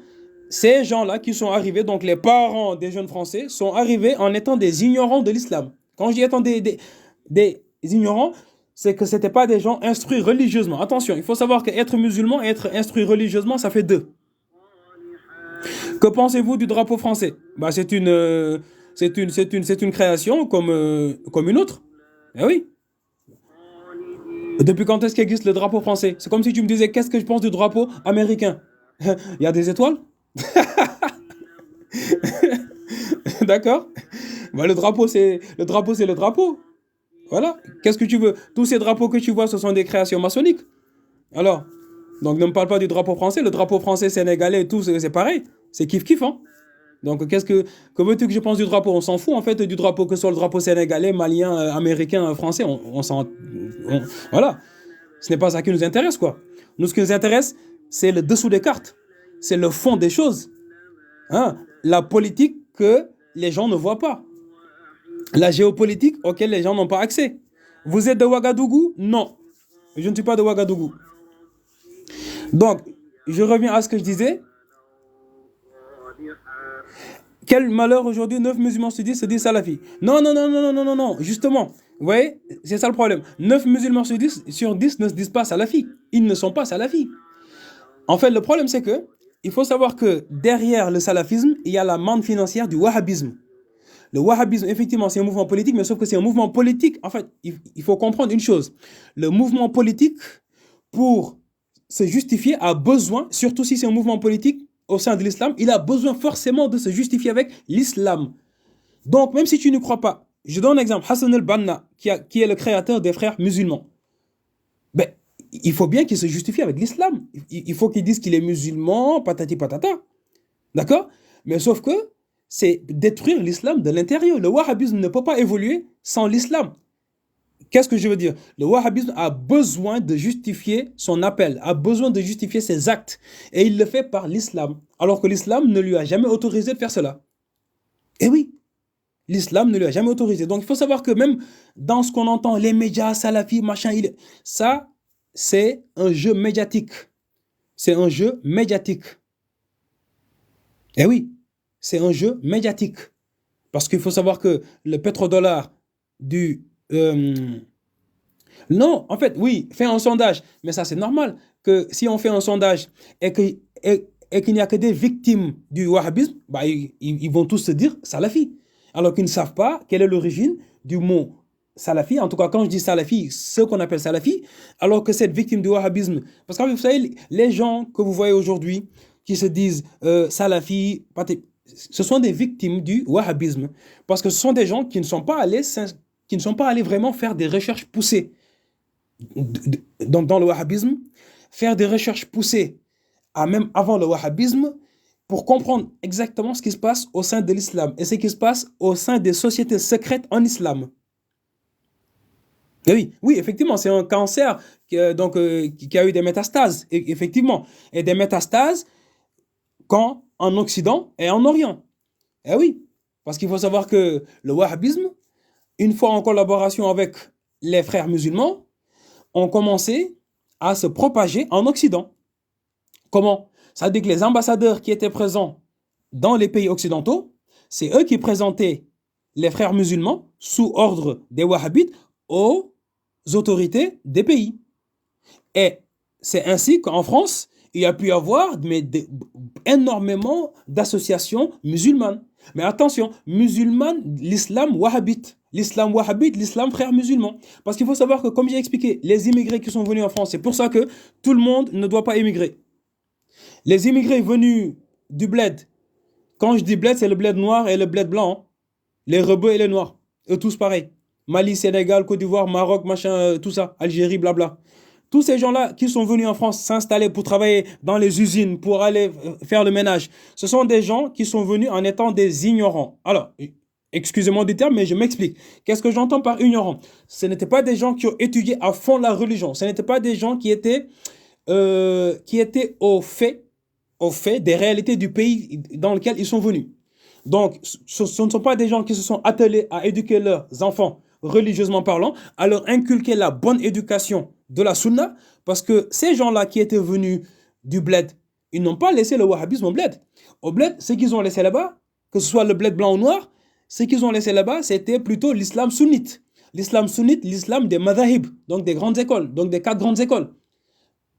ces gens-là qui sont arrivés, donc les parents des jeunes Français, sont arrivés en étant des ignorants de l'islam. Quand je dis étant des ignorants, c'est que ce n'étaient pas des gens instruits religieusement. Attention, il faut savoir qu'être musulman et être instruit religieusement, ça fait deux. Que pensez-vous du drapeau français? Bah, c'est une création comme une autre. Eh oui. Depuis quand est-ce qu'il existe le drapeau français? C'est comme si tu me disais qu'est-ce que je pense du drapeau américain? Il y a des étoiles? D'accord? Bah, le drapeau, c'est le drapeau. Voilà. Qu'est-ce que tu veux? Tous ces drapeaux que tu vois, ce sont des créations maçonniques. Alors, donc ne me parle pas du drapeau français. Le drapeau français, sénégalais, tout, c'est pareil. C'est kiff-kiff, hein? Donc, que veux-tu que je pense du drapeau? On s'en fout, en fait, du drapeau, que ce soit le drapeau sénégalais, malien, américain, français. Voilà. Ce n'est pas ça qui nous intéresse, quoi. Nous, ce qui nous intéresse, c'est le dessous des cartes. C'est le fond des choses. Hein? La politique que les gens ne voient pas. La géopolitique auquel les gens n'ont pas accès. Vous êtes de Ouagadougou? Non. Je ne suis pas de Ouagadougou. Donc, je reviens à ce que je disais. Quel malheur aujourd'hui, 9 musulmans se disent salafis. Non. Justement, vous voyez, c'est ça le problème. 9 musulmans sur 10 ne se disent pas salafis. Ils ne sont pas salafis. En fait, le problème, c'est que il faut savoir que derrière le salafisme, il y a la manne financière du wahhabisme. Le wahhabisme, effectivement, c'est un mouvement politique, mais sauf que c'est un mouvement politique. En fait, il faut comprendre une chose. Le mouvement politique, pour se justifier, a besoin, surtout si c'est un mouvement politique au sein de l'islam, il a besoin forcément de se justifier avec l'islam. Donc, même si tu ne crois pas, je donne un exemple. Hassan al-Banna, qui est le créateur des frères musulmans. Ben, il faut bien qu'il se justifie avec l'islam. Il faut qu'il dise qu'il est musulman, patati patata. D'accord? Mais sauf que c'est détruire l'islam de l'intérieur. Le wahhabisme ne peut pas évoluer sans l'islam. Qu'est-ce que je veux dire? Le wahhabisme a besoin de justifier son appel, a besoin de justifier ses actes. Et il le fait par l'islam. Alors que l'islam ne lui a jamais autorisé de faire cela. Eh oui, l'islam ne lui a jamais autorisé. Donc il faut savoir que même dans ce qu'on entend, les médias, salafis, machin, ça, c'est un jeu médiatique. C'est un jeu médiatique. Eh oui, c'est un jeu médiatique. Parce qu'il faut savoir que le pétrodollar du... non, en fait, oui, fait un sondage. Mais ça, c'est normal que si on fait un sondage et que, et qu'il n'y a que des victimes du wahhabisme, bah, ils vont tous se dire salafi. Alors qu'ils ne savent pas quelle est l'origine du mot salafi. En tout cas, quand je dis salafi, ce qu'on appelle salafi, alors que cette victime du wahhabisme, parce que vous savez, les gens que vous voyez aujourd'hui qui se disent salafi, ce sont des victimes du wahhabisme. Parce que ce sont des gens qui ne sont pas allés, vraiment faire des recherches poussées dans le wahhabisme, faire des recherches poussées même avant le wahhabisme pour comprendre exactement ce qui se passe au sein de l'islam et ce qui se passe au sein des sociétés secrètes en islam. Et oui, oui, effectivement, c'est un cancer qui a eu des métastases, effectivement, et des métastases en Occident et en Orient. Et oui, parce qu'il faut savoir que le wahhabisme, une fois en collaboration avec les frères musulmans, ont commencé à se propager en Occident. Comment? Ça veut dire que les ambassadeurs qui étaient présents dans les pays occidentaux, c'est eux qui présentaient les frères musulmans sous ordre des wahhabites aux autorités des pays. Et c'est ainsi qu'en France, il y a pu y avoir énormément d'associations musulmanes. Mais attention, musulmanes, l'islam wahhabite. L'islam wahhabite, l'islam frère musulman. Parce qu'il faut savoir que, comme j'ai expliqué, les immigrés qui sont venus en France, c'est pour ça que tout le monde ne doit pas émigrer. Les immigrés venus du bled, quand je dis bled, c'est le bled noir et le bled blanc. Les rebeux et les noirs, eux tous pareils. Mali, Sénégal, Côte d'Ivoire, Maroc, machin, tout ça, Algérie, blabla. Tous ces gens-là qui sont venus en France s'installer pour travailler dans les usines, pour aller faire le ménage, ce sont des gens qui sont venus en étant des ignorants. Alors, excusez-moi du terme, mais je m'explique. Qu'est-ce que j'entends par ignorant? Ce n'étaient pas des gens qui ont étudié à fond la religion. Ce n'étaient pas des gens qui étaient au fait des réalités du pays dans lequel ils sont venus. Donc, ce ne sont pas des gens qui se sont attelés à éduquer leurs enfants religieusement parlant, à leur inculquer la bonne éducation de la sunna, parce que ces gens-là qui étaient venus du bled, ils n'ont pas laissé le wahhabisme au bled. Au bled, ce qu'ils ont laissé là-bas, que ce soit le bled blanc ou noir, ce qu'ils ont laissé là-bas, c'était plutôt l'islam sunnite. L'islam sunnite, l'islam des madhahib, donc des grandes écoles, donc des 4 grandes écoles.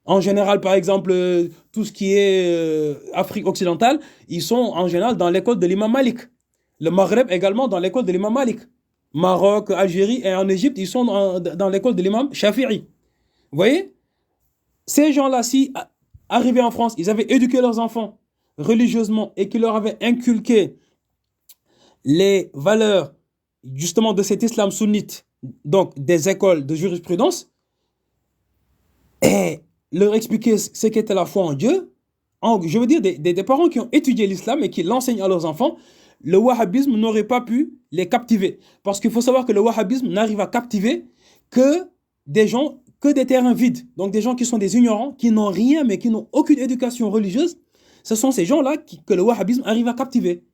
En général, par exemple, tout ce qui est Afrique occidentale, ils sont en général dans l'école de l'imam Malik. Le Maghreb également dans l'école de l'imam Malik. Maroc, Algérie et en Égypte, ils sont dans l'école de l'imam Shafi'i. Vous voyez? Ces gens-là, si arrivés en France, ils avaient éduqué leurs enfants religieusement et qu'ils leur avaient inculqué les valeurs justement de cet islam sunnite, donc des écoles de jurisprudence, et leur expliquer ce qu'était la foi en Dieu, je veux dire des parents qui ont étudié l'islam et qui l'enseignent à leurs enfants, le wahhabisme n'aurait pas pu les captiver. Parce qu'il faut savoir que le wahhabisme n'arrive à captiver que des gens, que des terrains vides. Donc des gens qui sont des ignorants, qui n'ont rien, mais qui n'ont aucune éducation religieuse. Ce sont ces gens-là que le wahhabisme arrive à captiver.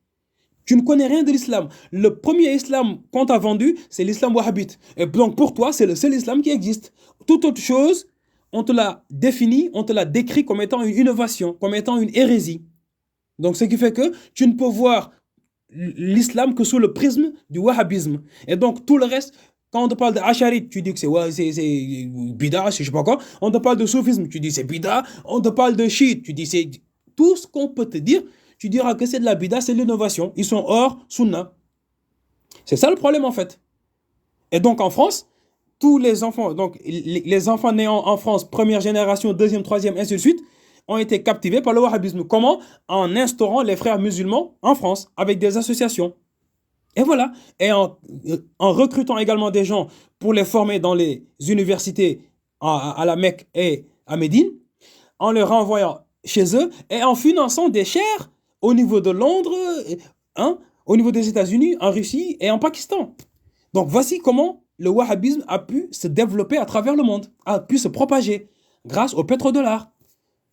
Tu ne connais rien de l'islam. Le premier islam qu'on t'a vendu, c'est l'islam wahhabite. Et donc pour toi, c'est le seul islam qui existe. Toute autre chose, on te l'a défini, on te l'a décrit comme étant une innovation, comme étant une hérésie. Donc ce qui fait que tu ne peux voir l'islam que sous le prisme du wahhabisme. Et donc tout le reste, quand on te parle d'Asharite, tu dis que c'est bida, je sais pas quoi. On te parle de soufisme, tu dis c'est bida. On te parle de chiite, tu dis c'est tout ce qu'on peut te dire. Tu diras que c'est de la bida, c'est de l'innovation. Ils sont hors sunna. C'est ça le problème en fait. Et donc en France, tous les enfants, donc les enfants nés en France, première génération, deuxième, troisième, ainsi de suite, ont été captivés par le wahhabisme. Comment? En instaurant les frères musulmans en France, avec des associations. Et voilà. Et en recrutant également des gens pour les former dans les universités à la Mecque et à Médine, en les renvoyant chez eux et en finançant des chairs au niveau de Londres, au niveau des États-Unis, en Russie et en Pakistan. Donc voici comment le wahhabisme a pu se développer à travers le monde, a pu se propager grâce au pétrodollar.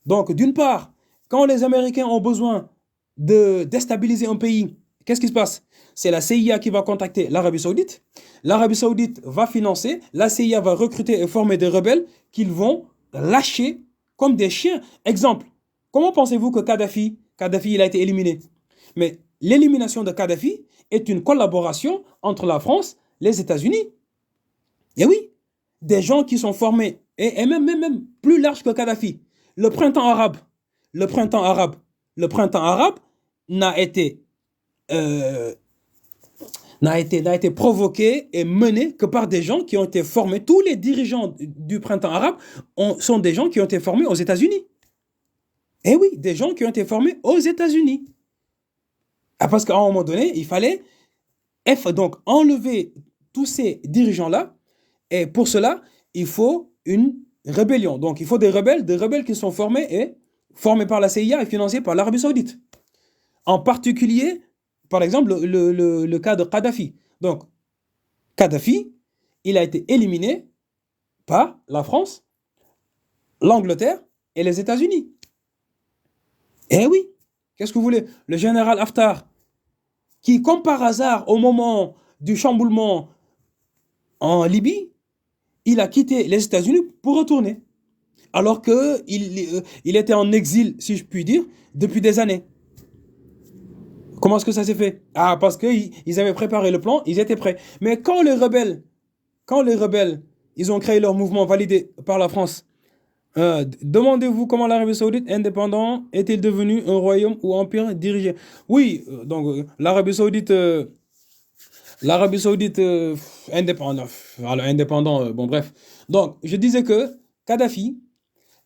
Donc d'une part, quand les Américains ont besoin de déstabiliser un pays, qu'est-ce qui se passe? C'est la CIA qui va contacter l'Arabie Saoudite. L'Arabie Saoudite va financer, la CIA va recruter et former des rebelles qu'ils vont lâcher comme des chiens. Exemple, comment pensez-vous que Kadhafi, il a été éliminé? Mais l'élimination de Kadhafi est une collaboration entre la France, les États-Unis. Et oui, des gens qui sont formés, et même plus large que Kadhafi. Le printemps arabe, le printemps arabe, le printemps arabe n'a été, euh, n'a été provoqué et mené que par des gens qui ont été formés. Tous les dirigeants du printemps arabe sont des gens qui ont été formés aux États-Unis. Et oui, des gens qui ont été formés aux États-Unis. Ah, parce qu'à un moment donné, il fallait donc enlever tous ces dirigeants-là. Et pour cela, il faut une rébellion. Donc, il faut des rebelles qui sont formés par la CIA et financés par l'Arabie Saoudite. En particulier, par exemple, le cas de Kadhafi. Donc, Kadhafi, il a été éliminé par la France, l'Angleterre et les États-Unis. Eh oui, qu'est-ce que vous voulez? Le général Haftar, qui, comme par hasard, au moment du chamboulement en Libye, il a quitté les États-Unis pour retourner. Alors qu'il était en exil, si je puis dire, depuis des années. Comment est-ce que ça s'est fait? Ah, parce qu'ils avaient préparé le plan, ils étaient prêts. Mais quand les rebelles, ils ont créé leur mouvement validé par la France, demandez-vous comment l'Arabie Saoudite indépendant est-il devenu un royaume ou empire dirigé? Oui, l'Arabie Saoudite indépendant, alors indépendant, bon bref. Donc, je disais que Kadhafi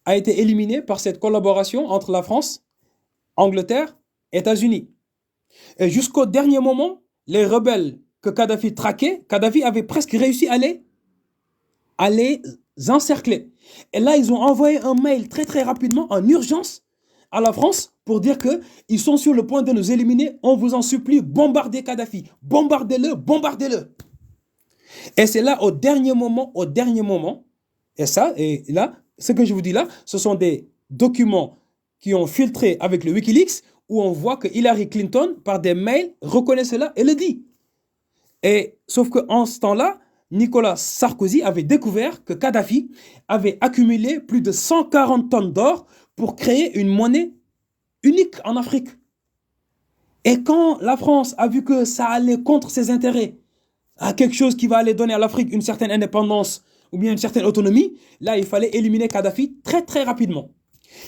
a été éliminé par cette collaboration entre la France, Angleterre, États-Unis. Et jusqu'au dernier moment, les rebelles que Kadhafi traquait, Kadhafi avait presque réussi à les encercler. Et là, ils ont envoyé un mail très très rapidement, en urgence, à la France pour dire qu'ils sont sur le point de nous éliminer. On vous en supplie, bombardez Kadhafi. Bombardez-le, bombardez-le. Et c'est là, au dernier moment, et là, ce que je vous dis là, ce sont des documents qui ont filtré avec le Wikileaks, où on voit que Hillary Clinton, par des mails, reconnaît cela et le dit. Et sauf qu'en ce temps-là, Nicolas Sarkozy avait découvert que Kadhafi avait accumulé plus de 140 tonnes d'or pour créer une monnaie unique en Afrique. Et quand la France a vu que ça allait contre ses intérêts, à quelque chose qui va aller donner à l'Afrique une certaine indépendance ou bien une certaine autonomie, là, il fallait éliminer Kadhafi très très rapidement.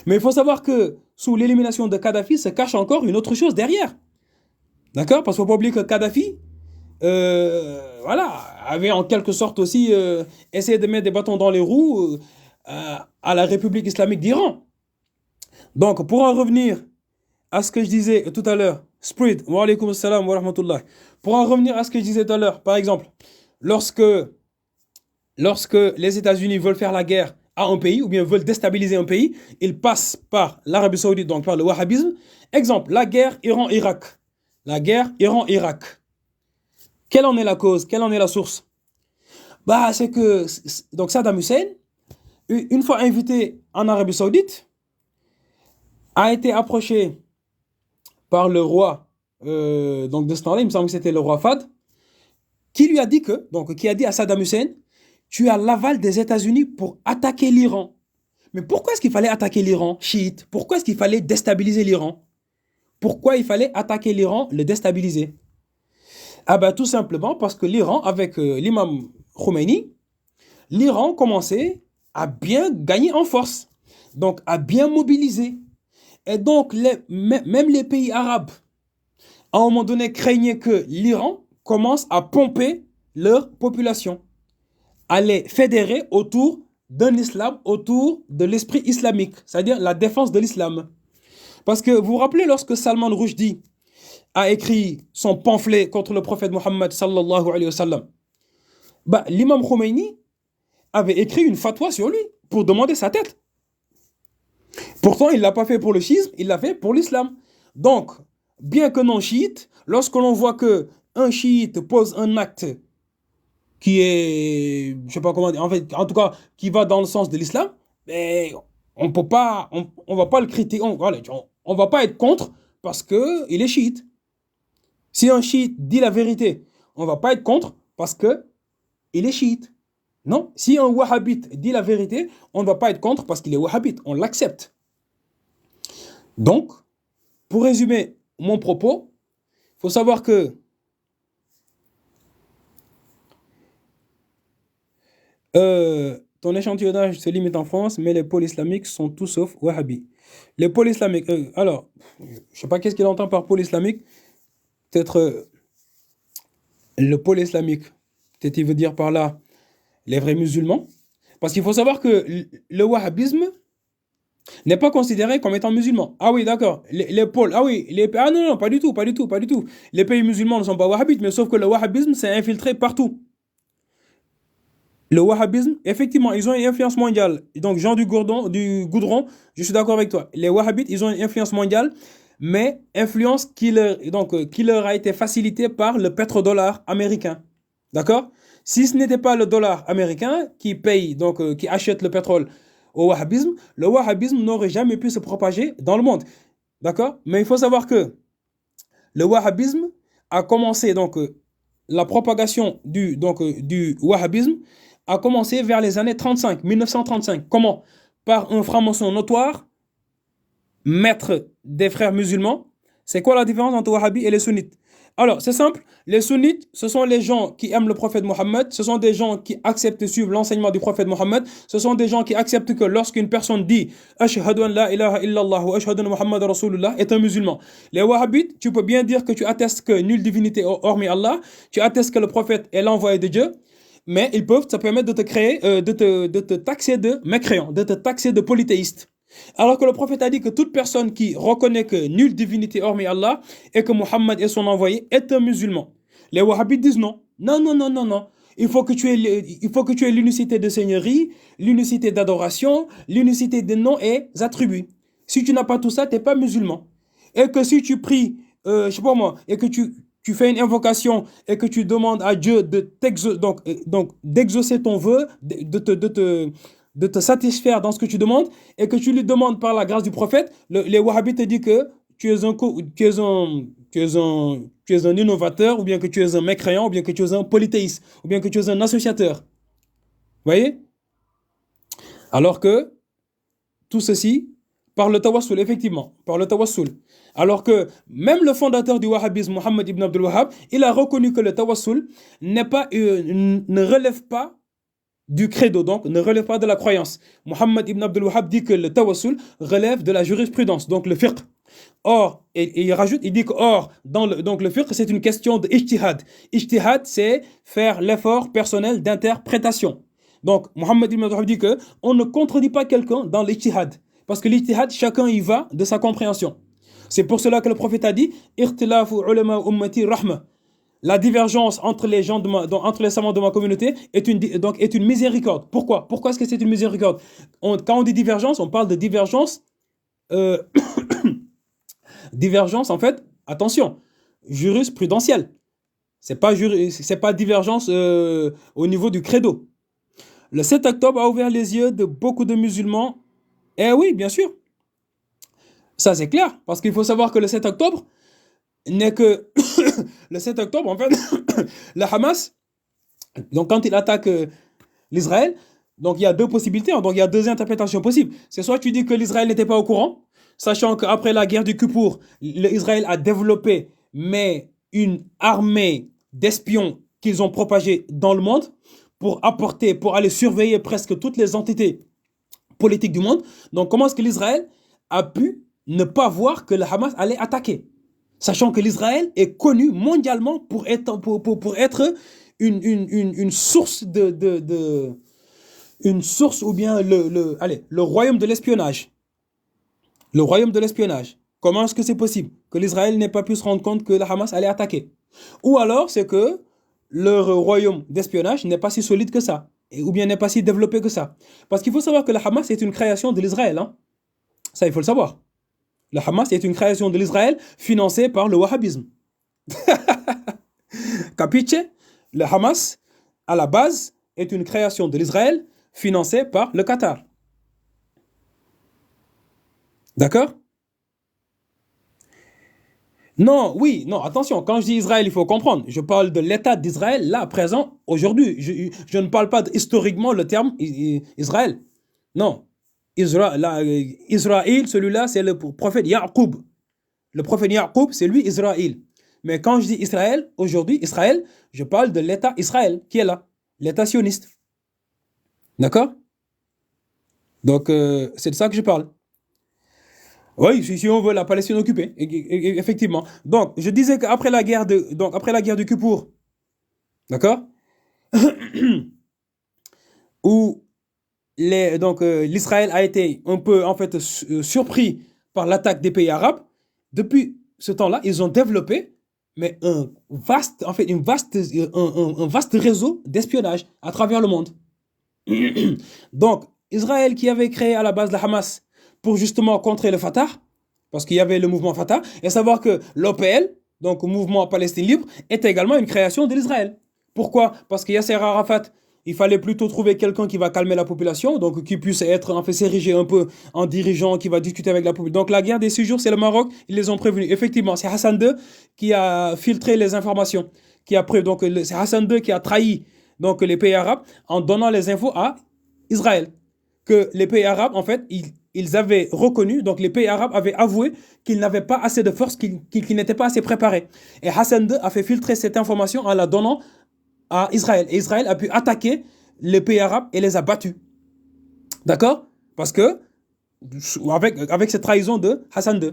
Mais il faut savoir que sous l'élimination de Kadhafi se cache encore une autre chose derrière. D'accord? Parce qu'il ne faut pas oublier que Kadhafi, voilà, avait en quelque sorte aussi essayé de mettre des bâtons dans les roues à la République islamique d'Iran. Donc, pour en revenir à ce que je disais tout à l'heure, Spirit, wa alaykoum assalam wa rahmatullah. Pour en revenir à ce que je disais tout à l'heure, par exemple, lorsque les États-Unis veulent faire la guerre à un pays ou bien veulent déstabiliser un pays, ils passent par l'Arabie Saoudite, donc par le wahhabisme. Exemple, la guerre Iran-Irak. La guerre Iran-Irak. Quelle en est la cause? Quelle en est la source? Bah, c'est que donc Saddam Hussein, une fois invité en Arabie Saoudite, a été approché par le roi donc de ce temps-là, il me semble que c'était le roi Fahd, qui lui a dit qui a dit à Saddam Hussein, tu as l'aval des États-Unis pour attaquer l'Iran. Mais pourquoi est-ce qu'il fallait attaquer l'Iran, chiite? Pourquoi est-ce qu'il fallait déstabiliser l'Iran? Pourquoi il fallait attaquer l'Iran, le déstabiliser? Ah ben tout simplement parce que l'Iran, avec l'imam Khomeini, l'Iran commençait à bien gagner en force, donc à bien mobiliser. Et donc même les pays arabes, à un moment donné, craignaient que l'Iran commence à pomper leur population, à les fédérer autour d'un islam, autour de l'esprit islamique, c'est-à-dire la défense de l'islam. Parce que vous vous rappelez lorsque Salman Rushdie a écrit son pamphlet contre le prophète Mohammed sallallahu alayhi wa sallam, bah, l'imam Khomeini avait écrit une fatwa sur lui pour demander sa tête. Pourtant, il ne l'a pas fait pour le schisme, il l'a fait pour l'islam. Donc, bien que non chiite, lorsque l'on voit qu'un chiite pose un acte qui est, je sais pas comment dire, en fait, en tout cas, qui va dans le sens de l'islam, mais on peut pas, on va pas le critiquer, on va pas être contre parce que il est chiite. Si un chiite dit la vérité, on va pas être contre parce que il est chiite. Non, si un wahhabite dit la vérité, on ne va pas être contre parce qu'il est wahhabite, on l'accepte. Donc, pour résumer mon propos, il faut savoir que Ton échantillonnage se limite en France, mais les pôles islamiques sont tout sauf wahhabis. Les pôles islamiques, alors, je sais pas qu'est-ce qu'il entend par pôle islamique. Peut-être le pôle islamique. Peut-être il veut dire par là les vrais musulmans. Parce qu'il faut savoir que le wahhabisme n'est pas considéré comme étant musulman. Ah oui, d'accord. Les pôles, ah oui, ah non, non, pas du tout, pas du tout, pas du tout. Les pays musulmans ne sont pas wahhabites, mais sauf que le wahhabisme s'est infiltré partout. Le wahhabisme, effectivement, ils ont une influence mondiale. Donc, Jean du Goudron, je suis d'accord avec toi. Les wahhabites, ils ont une influence mondiale, mais influence qui leur a été facilitée par le pétrodollar américain. D'accord? Si ce n'était pas le dollar américain qui paye, qui achète le pétrole au wahhabisme, le wahhabisme n'aurait jamais pu se propager dans le monde. D'accord? Mais il faut savoir que le wahhabisme a commencé, la propagation du wahhabisme a commencé vers les années 35, 1935. Comment? Par un franc-maçon notoire, maître des frères musulmans. C'est quoi la différence entre wahhabis et les sunnites? Alors, c'est simple. Les sunnites, ce sont les gens qui aiment le prophète Mohammed. Ce sont des gens qui acceptent de suivre l'enseignement du prophète Mohammed. Ce sont des gens qui acceptent que lorsqu'une personne dit Ashhadu an la ilaha illallah ou Ashhadu anna Muhammad Rasulullah est un musulman. Les wahhabites, tu peux bien dire que tu attestes que nulle divinité hormis Allah. Tu attestes que le prophète est l'envoyé de Dieu. Mais ils peuvent te permettre de te créer, de te taxer de mécréant, de te taxer de polythéiste. Alors que le prophète a dit que toute personne qui reconnaît que nulle divinité hormis Allah et que Muhammad est son envoyé est un musulman. Les wahhabites disent non. Non, non, non, non, non. Il faut que tu aies l'unicité de seigneurie, l'unicité d'adoration, l'unicité des noms et attributs. Si tu n'as pas tout ça, tu n'es pas musulman. Et que si tu pries, je sais pas moi, et que tu fais une invocation et que tu demandes à Dieu d'exaucer ton vœu, de te satisfaire dans ce que tu demandes et que tu lui demandes par la grâce du prophète, les wahhabites te disent que tu es un innovateur ou bien que tu es un mécréant ou bien que tu es un polythéiste ou bien que tu es un associateur. Vous voyez? Alors que tout ceci par le tawassul, effectivement, par le tawassul. Alors que même le fondateur du wahhabisme, Mohammed ibn Abdul Wahhab, il a reconnu que le tawassul ne relève pas du credo, donc ne relève pas de la croyance. Mohammed ibn Abdul Wahhab dit que le tawassul relève de la jurisprudence, donc le fiqh. Or, et il rajoute, il dit que donc le fiqh, c'est une question de ijtihad. Ijtihad, c'est faire l'effort personnel d'interprétation. Donc, Mohammed ibn Abdul Wahhab dit que on ne contredit pas quelqu'un dans l'ijtihad. Parce que l'ijtihad, chacun y va de sa compréhension. C'est pour cela que le prophète a dit Ikhtilafu ulama ummati rahma. La divergence entre les gens entre les savants de ma communauté est une miséricorde. Pourquoi? Pourquoi est-ce que c'est une miséricorde? Quand on dit divergence, on parle de divergence. euh, Divergence, en fait, attention, jurisprudentielle. C'est pas divergence au niveau du credo. Le 7 octobre a ouvert les yeux de beaucoup de musulmans. Eh oui, bien sûr. Ça, c'est clair. Parce qu'il faut savoir que le 7 octobre n'est que... le 7 octobre, en fait, le Hamas, donc quand il attaque l'Israël, donc il y a deux possibilités, hein. Donc il y a deux interprétations possibles. C'est soit tu dis que l'Israël n'était pas au courant, sachant qu'après la guerre du Kippour, l'Israël a développé mais une armée d'espions qu'ils ont propagée dans le monde pour aller surveiller presque toutes les entités politiques du monde. Donc comment est-ce que l'Israël a pu ne pas voir que le Hamas allait attaquer? Sachant que l'Israël est connu mondialement pour être une source une source ou bien le royaume de l'espionnage. Le royaume de l'espionnage. Comment est-ce que c'est possible que l'Israël n'ait pas pu se rendre compte que le Hamas allait attaquer? Ou alors c'est que leur royaume d'espionnage n'est pas si solide que ça, ou bien n'est pas si développé que ça. Parce qu'il faut savoir que le Hamas est une création de l'Israël. Hein. Ça, il faut le savoir. Le Hamas est une création de l'Israël financée par le wahhabisme. Capiche? Le Hamas, à la base, est une création de l'Israël financée par le Qatar. D'accord? Non, oui, non, attention, quand je dis Israël, il faut comprendre. Je parle de l'État d'Israël, là, présent, aujourd'hui. Je ne parle pas historiquement le terme Israël. Non. Israël, celui-là, c'est le prophète Yaqub. Le prophète Yaqub, c'est lui Israël. Mais quand je dis Israël, aujourd'hui, Israël, je parle de l'État Israël qui est là. L'État sioniste. D'accord? Donc, c'est de ça que je parle. Oui, si on veut la Palestine occupée, effectivement. Donc, je disais qu'après la guerre après la guerre de Kippour, d'accord? Où l'Israël a été un peu, en fait, surpris par l'attaque des pays arabes. Depuis ce temps-là, ils ont développé, mais un vaste réseau d'espionnage à travers le monde. Donc, Israël qui avait créé à la base la Hamas pour justement contrer le Fatah, parce qu'il y avait le mouvement Fatah, et savoir que l'OPL, donc le mouvement Palestine libre, est également une création de l'Israël. Pourquoi? Parce qu'il y a Yasser Arafat, il fallait plutôt trouver quelqu'un qui va calmer la population, donc qui puisse être, en fait, s'ériger un peu en dirigeant, qui va discuter avec la population. Donc la guerre des 6 jours, c'est le Maroc, ils les ont prévenus. Effectivement, c'est Hassan II qui a filtré les informations, donc c'est Hassan II qui a trahi donc les pays arabes en donnant les infos à Israël. Que les pays arabes, en fait, ils avaient reconnu, donc les pays arabes avaient avoué qu'ils n'avaient pas assez de force, qu'ils n'étaient pas assez préparés. Et Hassan II a fait filtrer cette information en la donnant à Israël. Et Israël a pu attaquer les pays arabes et les a battus. D'accord? Parce que, avec cette trahison de Hassan II,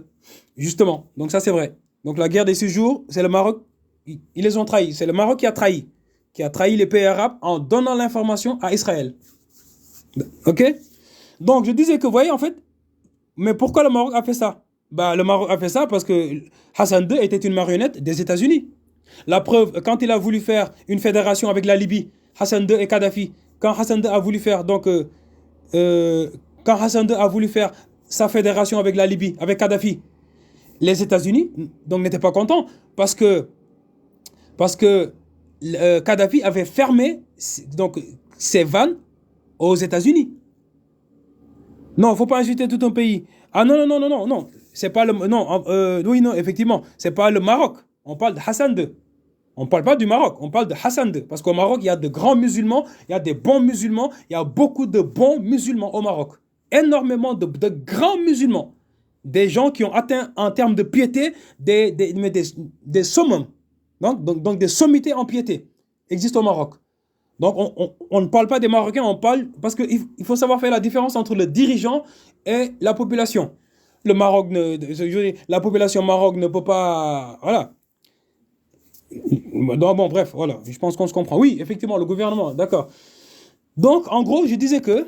justement. Donc ça, c'est vrai. Donc la guerre des 6 jours, c'est le Maroc, ils les ont trahis. C'est le Maroc qui a trahi les pays arabes en donnant l'information à Israël. Ok? Donc je disais que, vous voyez, en fait, mais pourquoi le Maroc a fait ça? Bah, le Maroc a fait ça parce que Hassan II était une marionnette des États-Unis. La preuve, quand il a voulu faire une fédération avec la Libye, Hassan II et Kadhafi, quand Hassan II a voulu faire euh, quand Hassan II a voulu faire sa fédération avec la Libye, avec Kadhafi, les États-Unis donc n'étaient pas contents parce que Kadhafi avait fermé donc ses vannes aux États-Unis. Non, il ne faut pas insulter tout un pays. Ah non, non, non, non, non, non. C'est pas le. Non, oui, non, effectivement. C'est pas le Maroc. On parle de Hassan II. On ne parle pas du Maroc. On parle de Hassan II. Parce qu'au Maroc, il y a de grands musulmans, il y a des bons musulmans, il y a beaucoup de bons musulmans au Maroc. Énormément de grands musulmans. Des gens qui ont atteint, en termes de piété, des summums. Donc des sommités en piété existent au Maroc. Donc, on ne parle pas des Marocains, on parle parce qu'il faut savoir faire la différence entre le dirigeant et la population. La population maroc ne peut pas, voilà. Donc, bon, bref, voilà. Je pense qu'on se comprend. Oui, effectivement, le gouvernement, d'accord. Donc, en gros, je disais que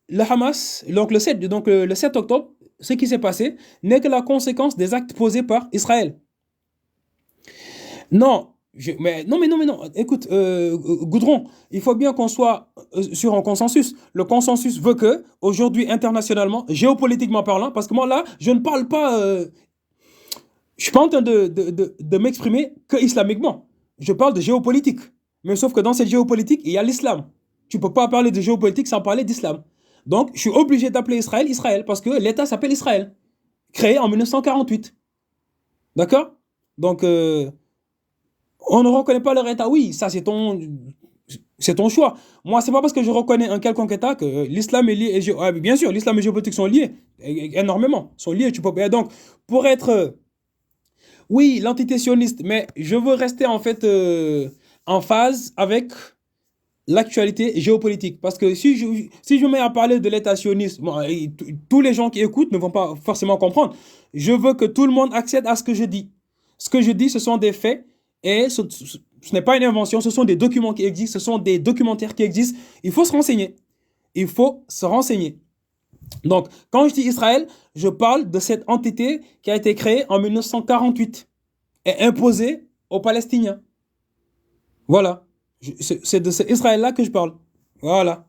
le Hamas, donc le 7 octobre, ce qui s'est passé n'est que la conséquence des actes posés par Israël. Non, non. Écoute, Goudron, il faut bien qu'on soit sur un consensus. Le consensus veut que, aujourd'hui, internationalement, géopolitiquement parlant, parce que moi là, je ne parle pas, je suis pas en train de m'exprimer que islamiquement. Je parle de géopolitique. Mais sauf que dans cette géopolitique, il y a l'islam. Tu peux pas parler de géopolitique sans parler d'islam. Donc, je suis obligé d'appeler Israël Israël parce que l'État s'appelle Israël, créé en 1948. D'accord? Donc, on ne reconnaît pas leur État. Oui, ça c'est ton choix. Moi, c'est pas parce que je reconnais un quelconque État que l'islam est lié. Bien sûr, l'islam et la géopolitique sont liés énormément, sont liés. Donc, pour être, oui, l'entité sioniste, mais je veux rester en fait en phase avec l'actualité géopolitique. Parce que si je mets à parler de l'État sioniste, bon, tous les gens qui écoutent ne vont pas forcément comprendre. Je veux que tout le monde accède à ce que je dis. Ce que je dis, ce sont des faits et ce n'est pas une invention, ce sont des documents qui existent, ce sont des documentaires qui existent. Il faut se renseigner. Il faut se renseigner. Donc, quand je dis Israël, je parle de cette entité qui a été créée en 1948 et imposée aux Palestiniens. Voilà. C'est de cet Israël-là que je parle. Voilà.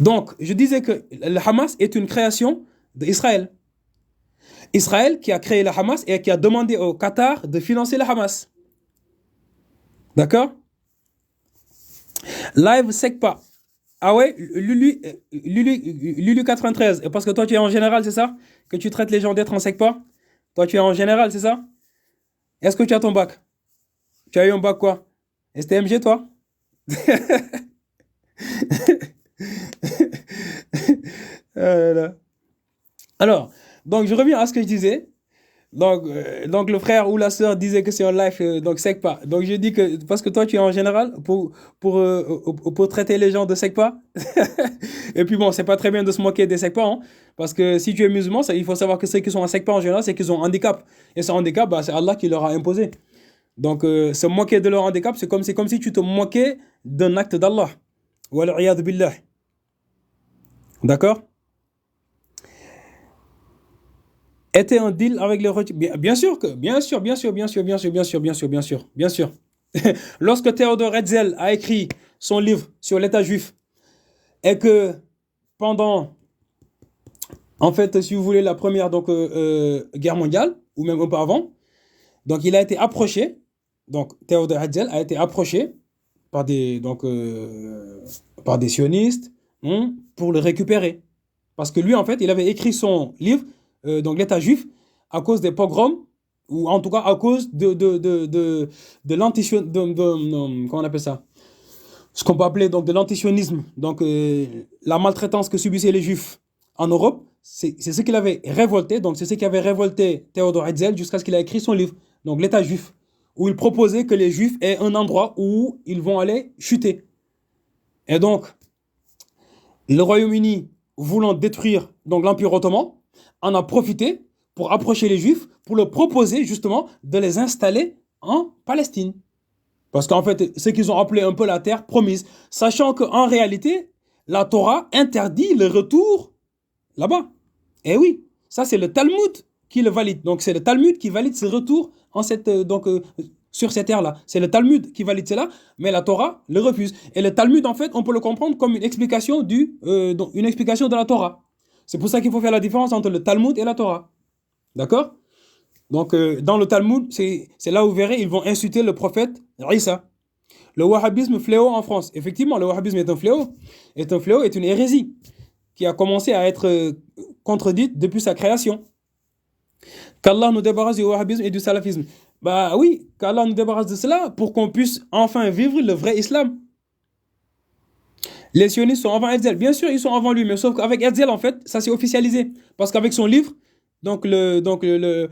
Donc, je disais que le Hamas est une création d'Israël. Israël qui a créé le Hamas et qui a demandé au Qatar de financer le Hamas. D'accord? Live Sekpa. Ah ouais, Lulu 93. Parce que toi, tu es en général, c'est ça? Que tu traites les gens d'être en Sekpa? Toi, tu es en général, c'est ça? Est-ce que tu as ton bac? Tu as eu un bac quoi? STMG, toi? Voilà. Alors, donc je reviens à ce que je disais. Donc le frère ou la sœur disait que c'est en live, donc SECPA. Donc je dis que, parce que toi tu es en général pour traiter les gens de SECPA. Et puis bon, c'est pas très bien de se moquer des SECPA, hein, parce que si tu es musulman, il faut savoir que ceux qui sont en SECPA en général, c'est qu'ils ont un handicap. Et ce handicap, bah, c'est Allah qui leur a imposé. Donc se moquer de leur handicap, c'est comme si tu te moquais d'un acte d'Allah. Wal'iyadu billah. D'accord? Était un deal avec les religieux. Bien sûr que, bien sûr, bien sûr, bien sûr, bien sûr, bien sûr, bien sûr, bien sûr, bien sûr. Lorsque Theodor Herzl a écrit son livre sur l'État juif et que pendant, en fait, si vous voulez, la première guerre mondiale, ou même un peu avant, donc il a été approché, donc Theodor Herzl a été approché par des sionistes, pour le récupérer. Parce que lui, en fait, il avait écrit son livre, donc l'État juif, à cause des pogroms, ou en tout cas à cause de comment on appelle ça? Ce qu'on peut appeler donc de l'antisionisme, donc la maltraitance que subissaient les juifs en Europe, c'est ce qu'il avait révolté, donc c'est ce qui avait révolté Theodor Herzl jusqu'à ce qu'il a écrit son livre, donc l'État juif, où il proposait que les juifs aient un endroit où ils vont aller chuter. Et donc, le Royaume-Uni, voulant détruire donc l'Empire ottoman, en a profité pour approcher les Juifs, pour leur proposer justement de les installer en Palestine. Parce qu'en fait, ce qu'ils ont appelé un peu la terre promise, sachant qu'en réalité, la Torah interdit le retour là-bas. Eh oui, ça c'est le Talmud qui le valide. Donc c'est le Talmud qui valide ce retour sur cette terre-là. C'est le Talmud qui valide cela, mais la Torah le refuse. Et le Talmud, en fait, on peut le comprendre comme une explication une explication de la Torah. C'est pour ça qu'il faut faire la différence entre le Talmud et la Torah. D'accord? Donc, dans le Talmud, c'est là où vous verrez, ils vont insulter le prophète Isa. Le wahhabisme fléau en France. Effectivement, le wahhabisme est un fléau, est une hérésie qui a commencé à être contredite depuis sa création. Qu'Allah nous débarrasse du wahhabisme et du salafisme. Bah oui, qu'Allah nous débarrasse de cela pour qu'on puisse enfin vivre le vrai islam. Les sionistes sont avant Herzl. Bien sûr, ils sont avant lui, mais sauf qu'avec Herzl, en fait, ça s'est officialisé. Parce qu'avec son livre,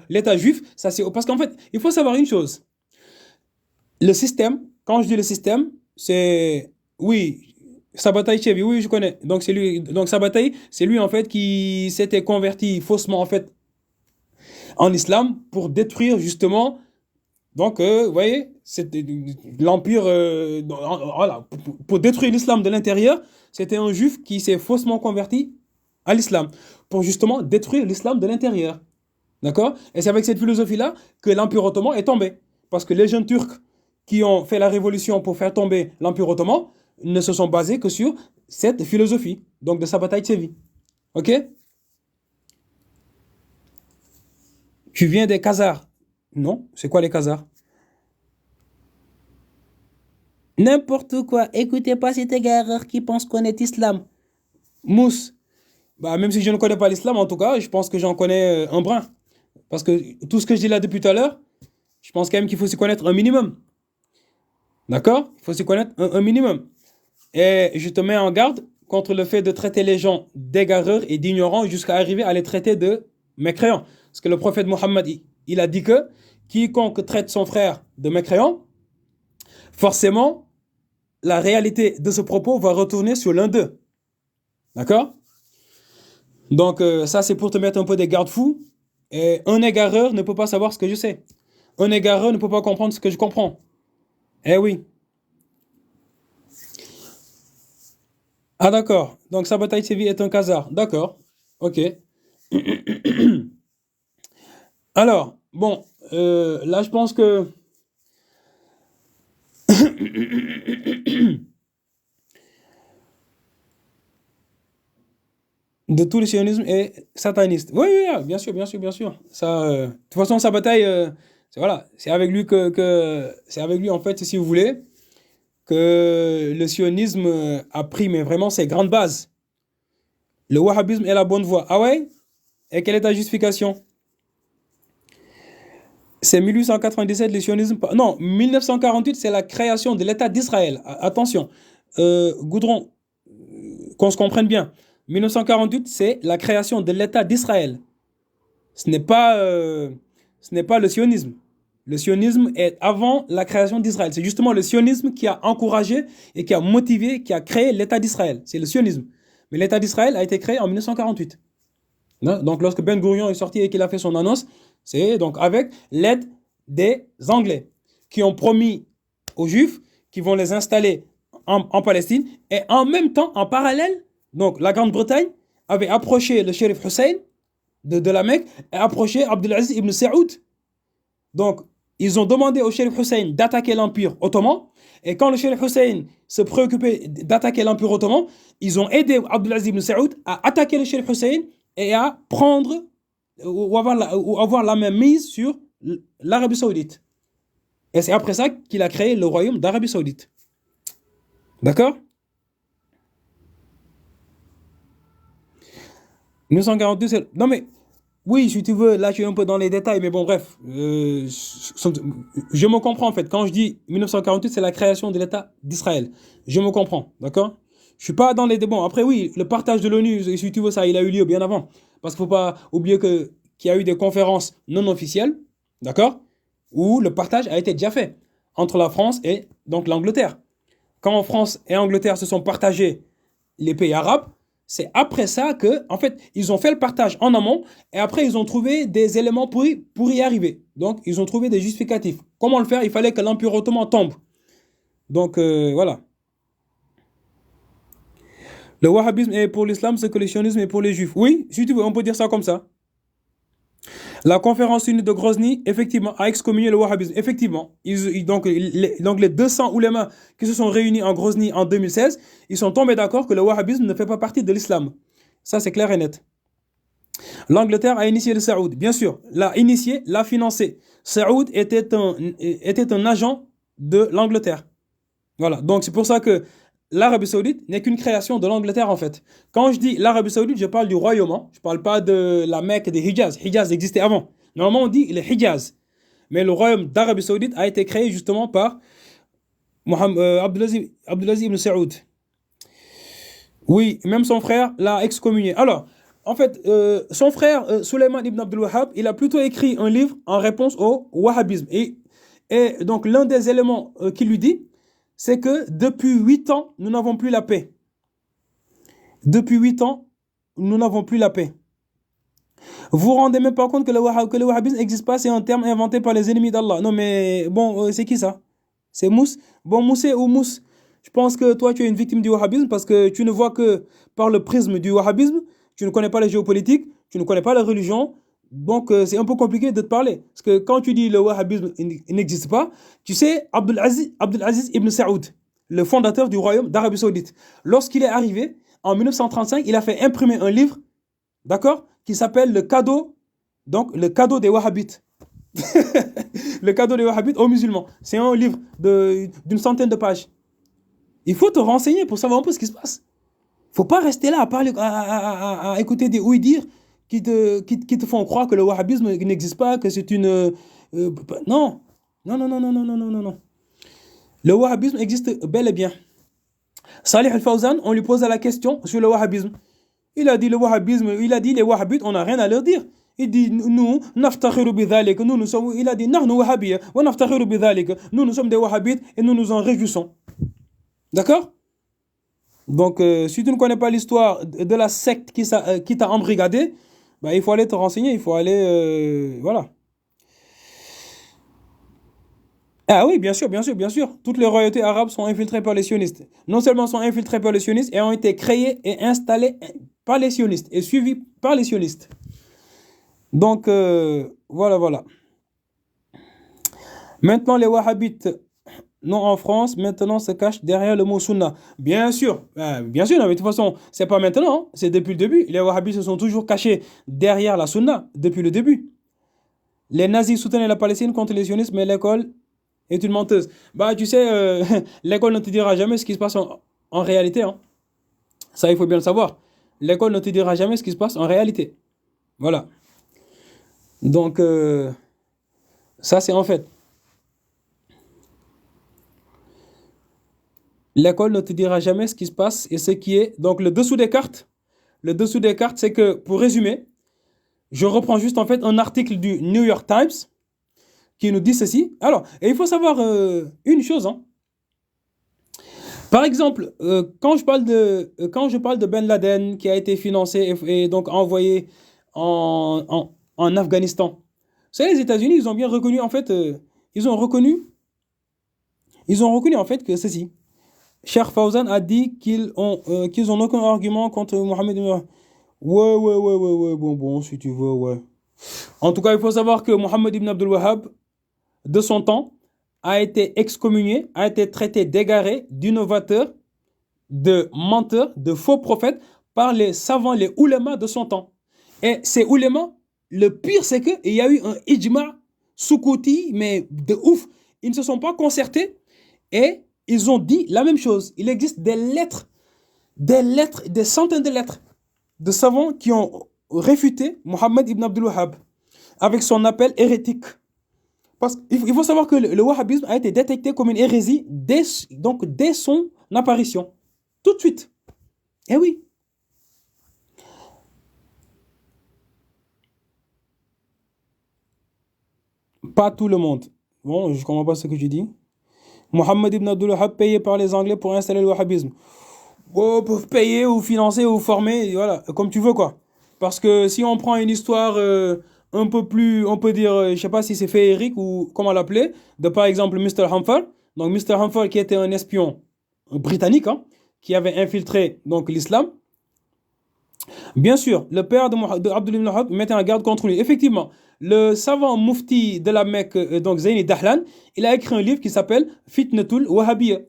l'État juif, ça c'est. Parce qu'en fait, il faut savoir une chose. Le système, quand je dis le système, c'est. Oui, Sabbatai Chevi, oui, je connais. Donc c'est lui. Donc Sabbatai, c'est lui en fait qui s'était converti faussement en fait en islam pour détruire justement. Donc, vous voyez, c'était l'empire. Voilà, pour détruire l'islam de l'intérieur, c'était un juif qui s'est faussement converti à l'islam pour justement détruire l'islam de l'intérieur. D'accord? Et c'est avec cette philosophie-là que l'Empire ottoman est tombé. Parce que les jeunes Turcs qui ont fait la révolution pour faire tomber l'Empire ottoman ne se sont basés que sur cette philosophie, donc de Sabbatai Tsevi. Ok? Tu viens des Khazars. Non, c'est quoi les Khazars? N'importe quoi. Écoutez pas cet égareur qui pense connaître l'islam. Mousse. Bah, même si je ne connais pas l'islam, en tout cas, je pense que j'en connais un brin. Parce que tout ce que je dis là depuis tout à l'heure, je pense quand même qu'il faut s'y connaître un minimum. D'accord? Il faut s'y connaître un minimum. Et je te mets en garde contre le fait de traiter les gens d'égareurs et d'ignorants jusqu'à arriver à les traiter de mécréants. Parce que le prophète Mohammed, il a dit que quiconque traite son frère de mécréant, forcément, la réalité de ce propos va retourner sur l'un d'eux. D'accord? Donc, ça, c'est pour te mettre un peu des garde-fous. Et un égareur ne peut pas savoir ce que je sais. Un égareur ne peut pas comprendre ce que je comprends. Eh oui. Ah d'accord. Donc Sabbatai Tsevi est un Khazar. D'accord. Ok. Alors, bon, là je pense que de tout le sionisme est sataniste. Oui, oui, oui, bien sûr, bien sûr, bien sûr. Ça, de toute façon, sa bataille, voilà, c'est avec lui c'est avec lui en fait, si vous voulez, que le sionisme a pris, mais vraiment ses grandes bases. Le wahhabisme est la bonne voie. Ah ouais? Et quelle est ta justification? C'est 1897 le sionisme. Non, 1948, c'est la création de l'État d'Israël. Attention, Goudron, qu'on se comprenne bien. 1948, c'est la création de l'État d'Israël. Ce n'est pas ce n'est pas le sionisme. Le sionisme est avant la création d'Israël. C'est justement le sionisme qui a encouragé et qui a motivé, qui a créé l'État d'Israël. C'est le sionisme. Mais l'État d'Israël a été créé en 1948. Donc lorsque Ben Gurion est sorti et qu'il a fait son annonce, c'est donc avec l'aide des Anglais qui ont promis aux Juifs qu'ils vont les installer en Palestine, et en même temps, en parallèle, donc la Grande-Bretagne avait approché le shérif Hussein de la Mecque et approché Abdelaziz ibn Saoud. Donc, ils ont demandé au shérif Hussein d'attaquer l'Empire ottoman, et quand le shérif Hussein se préoccupait d'attaquer l'Empire ottoman, ils ont aidé Abdelaziz ibn Saoud à attaquer le shérif Hussein et à prendre ou avoir la main mise sur l'Arabie Saoudite. Et c'est après ça qu'il a créé le royaume d'Arabie Saoudite. D'accord? 1942, c'est... Non mais, oui, si tu veux, là je suis un peu dans les détails, mais bon, bref. Je me comprends en fait. Quand je dis 1948, c'est la création de l'État d'Israël. Je me comprends, d'accord? Je suis pas dans les débats. Après, oui, le partage de l'ONU, si tu veux, ça, il a eu lieu bien avant. Parce qu'il ne faut pas oublier qu'il y a eu des conférences non officielles, d'accord? Où le partage a été déjà fait entre la France et donc l'Angleterre. Quand France et Angleterre se sont partagés les pays arabes, c'est après ça que, en fait, ils ont fait le partage en amont et après ils ont trouvé des éléments pour y arriver. Donc, ils ont trouvé des justificatifs. Comment le faire? Il fallait que l'Empire ottoman tombe. Donc, voilà. Le wahhabisme est pour l'islam ce que le sionisme est pour les juifs. Oui, si tu veux, on peut dire ça comme ça. La conférence unie de Grozny, effectivement, a excommunié le wahhabisme. Effectivement, donc les 200 oulémas qui se sont réunis en Grozny en 2016, ils sont tombés d'accord que le wahhabisme ne fait pas partie de l'islam. Ça, c'est clair et net. L'Angleterre a initié le Saoud. Bien sûr, l'a initié, l'a financé. Saoud était un agent de l'Angleterre. Voilà, donc c'est pour ça que l'Arabie Saoudite n'est qu'une création de l'Angleterre en fait. Quand je dis l'Arabie Saoudite, je parle du royaume. Je ne parle pas de la Mecque, des Hijaz. Hijaz existait avant. Normalement, on dit les Hijaz. Mais le royaume d'Arabie Saoudite a été créé justement par Abdelaziz ibn Saoud. Oui, même son frère l'a excommunié. Alors, en fait, son frère, Sulayman ibn Abdul Wahhab, il a plutôt écrit un livre en réponse au wahhabisme. Et donc, l'un des éléments qu'il lui dit, c'est que depuis 8 ans, nous n'avons plus la paix. Depuis 8 ans, nous n'avons plus la paix. Vous vous rendez même pas compte que le wahhabisme n'existe pas, c'est un terme inventé par les ennemis d'Allah. Non mais, bon, c'est qui ça? C'est Mousse? Bon, Moussé ou Mousse? Je pense que toi, tu es une victime du wahhabisme parce que tu ne vois que par le prisme du wahhabisme, tu ne connais pas la géopolitique, tu ne connais pas la religion, donc c'est un peu compliqué de te parler. Parce que quand tu dis le wahhabisme il n'existe pas, tu sais, Abdelaziz ibn Saoud, le fondateur du royaume d'Arabie Saoudite, lorsqu'il est arrivé, en 1935, il a fait imprimer un livre, d'accord, qui s'appelle le cadeau des wahhabites. Le cadeau des wahhabites aux musulmans. C'est un livre d'une centaine de pages. Il faut te renseigner pour savoir un peu ce qui se passe. Il ne faut pas rester là à parler, à écouter des ouï-dire qui te font croire que le wahhabisme n'existe pas, que c'est une... non. Non. Le wahhabisme existe bel et bien. Salih al-Fawzan, on lui posait la question sur le wahhabisme. Il a dit le wahhabisme, il a dit les wahhabites, on n'a rien à leur dire. Il dit nous, naftakhiru bidhalik, nous sommes, il a dit nahnu wahhabiyya wa naftakhiru bidhalik, nous sommes des wahhabites et nous nous en réjouissons. D'accord? Donc, si tu ne connais pas l'histoire de la secte qui t'a embrigadé, bah, il faut aller te renseigner, il faut aller... voilà. Ah oui, bien sûr. Toutes les royautés arabes sont infiltrées par les sionistes. Non seulement sont infiltrées par les sionistes, et ont été créées et installées par les sionistes, et suivies par les sionistes. Donc, voilà. Maintenant, les wahhabites... non en France, maintenant se cache derrière le mot sunna. Bien sûr, non, mais de toute façon, c'est pas maintenant, hein, c'est depuis le début. Les wahhabis se sont toujours cachés derrière la sunna, depuis le début. Les nazis soutenaient la Palestine contre les sionistes, mais l'école est une menteuse. Bah, tu sais, l'école ne te dira jamais ce qui se passe en réalité. Hein. Ça, il faut bien le savoir. L'école ne te dira jamais ce qui se passe en réalité. Voilà. Donc, ça, c'est en fait. L'école ne te dira jamais ce qui se passe et ce qui est. Donc, le dessous des cartes, c'est que, pour résumer, je reprends juste en fait un article du New York Times, qui nous dit ceci. Alors, et il faut savoir une chose, hein. Par exemple, quand je parle de Ben Laden qui a été financé et donc envoyé en Afghanistan, vous savez, les États-Unis, ils ont bien reconnu, en fait, ils ont reconnu, en fait, que ceci. Cheikh Fawzan a dit qu'ils ont aucun argument contre Mohamed. Ouais, bon, si tu veux, ouais. En tout cas, il faut savoir que Mohamed ibn Abdul Wahhab, de son temps, a été excommunié, a été traité d'égaré, d'innovateur, de menteur, de faux prophète par les savants, les oulémas de son temps. Et ces oulémas, le pire, c'est qu'il y a eu un ijma soukouti, mais de ouf. Ils ne se sont pas concertés et ils ont dit la même chose. Il existe des lettres, des centaines de lettres de savants qui ont réfuté Mohammed ibn Abdul Wahhab avec son appel hérétique. Parce qu'il faut savoir que le wahhabisme a été détecté comme une hérésie dès son apparition. Tout de suite. Eh oui. Pas tout le monde. Bon, je ne comprends pas ce que tu dis. Mohammed ibn Abdul Wahhab payé par les Anglais pour installer le wahhabisme. Oh, pour payer ou financer ou former, voilà, comme tu veux quoi. Parce que si on prend une histoire un peu plus, on peut dire, je sais pas si c'est féerique ou comment l'appeler, de par exemple Mr. Hamfer. Donc Mr. Hamfer qui était un espion britannique, hein, qui avait infiltré donc l'islam. Bien sûr, le père de Abdul ibn Wahhab mettait en garde contre lui. Effectivement, le savant mufti de la Mecque, donc Zaini Dahlan, il a écrit un livre qui s'appelle Fitnatul Wahhabiyya.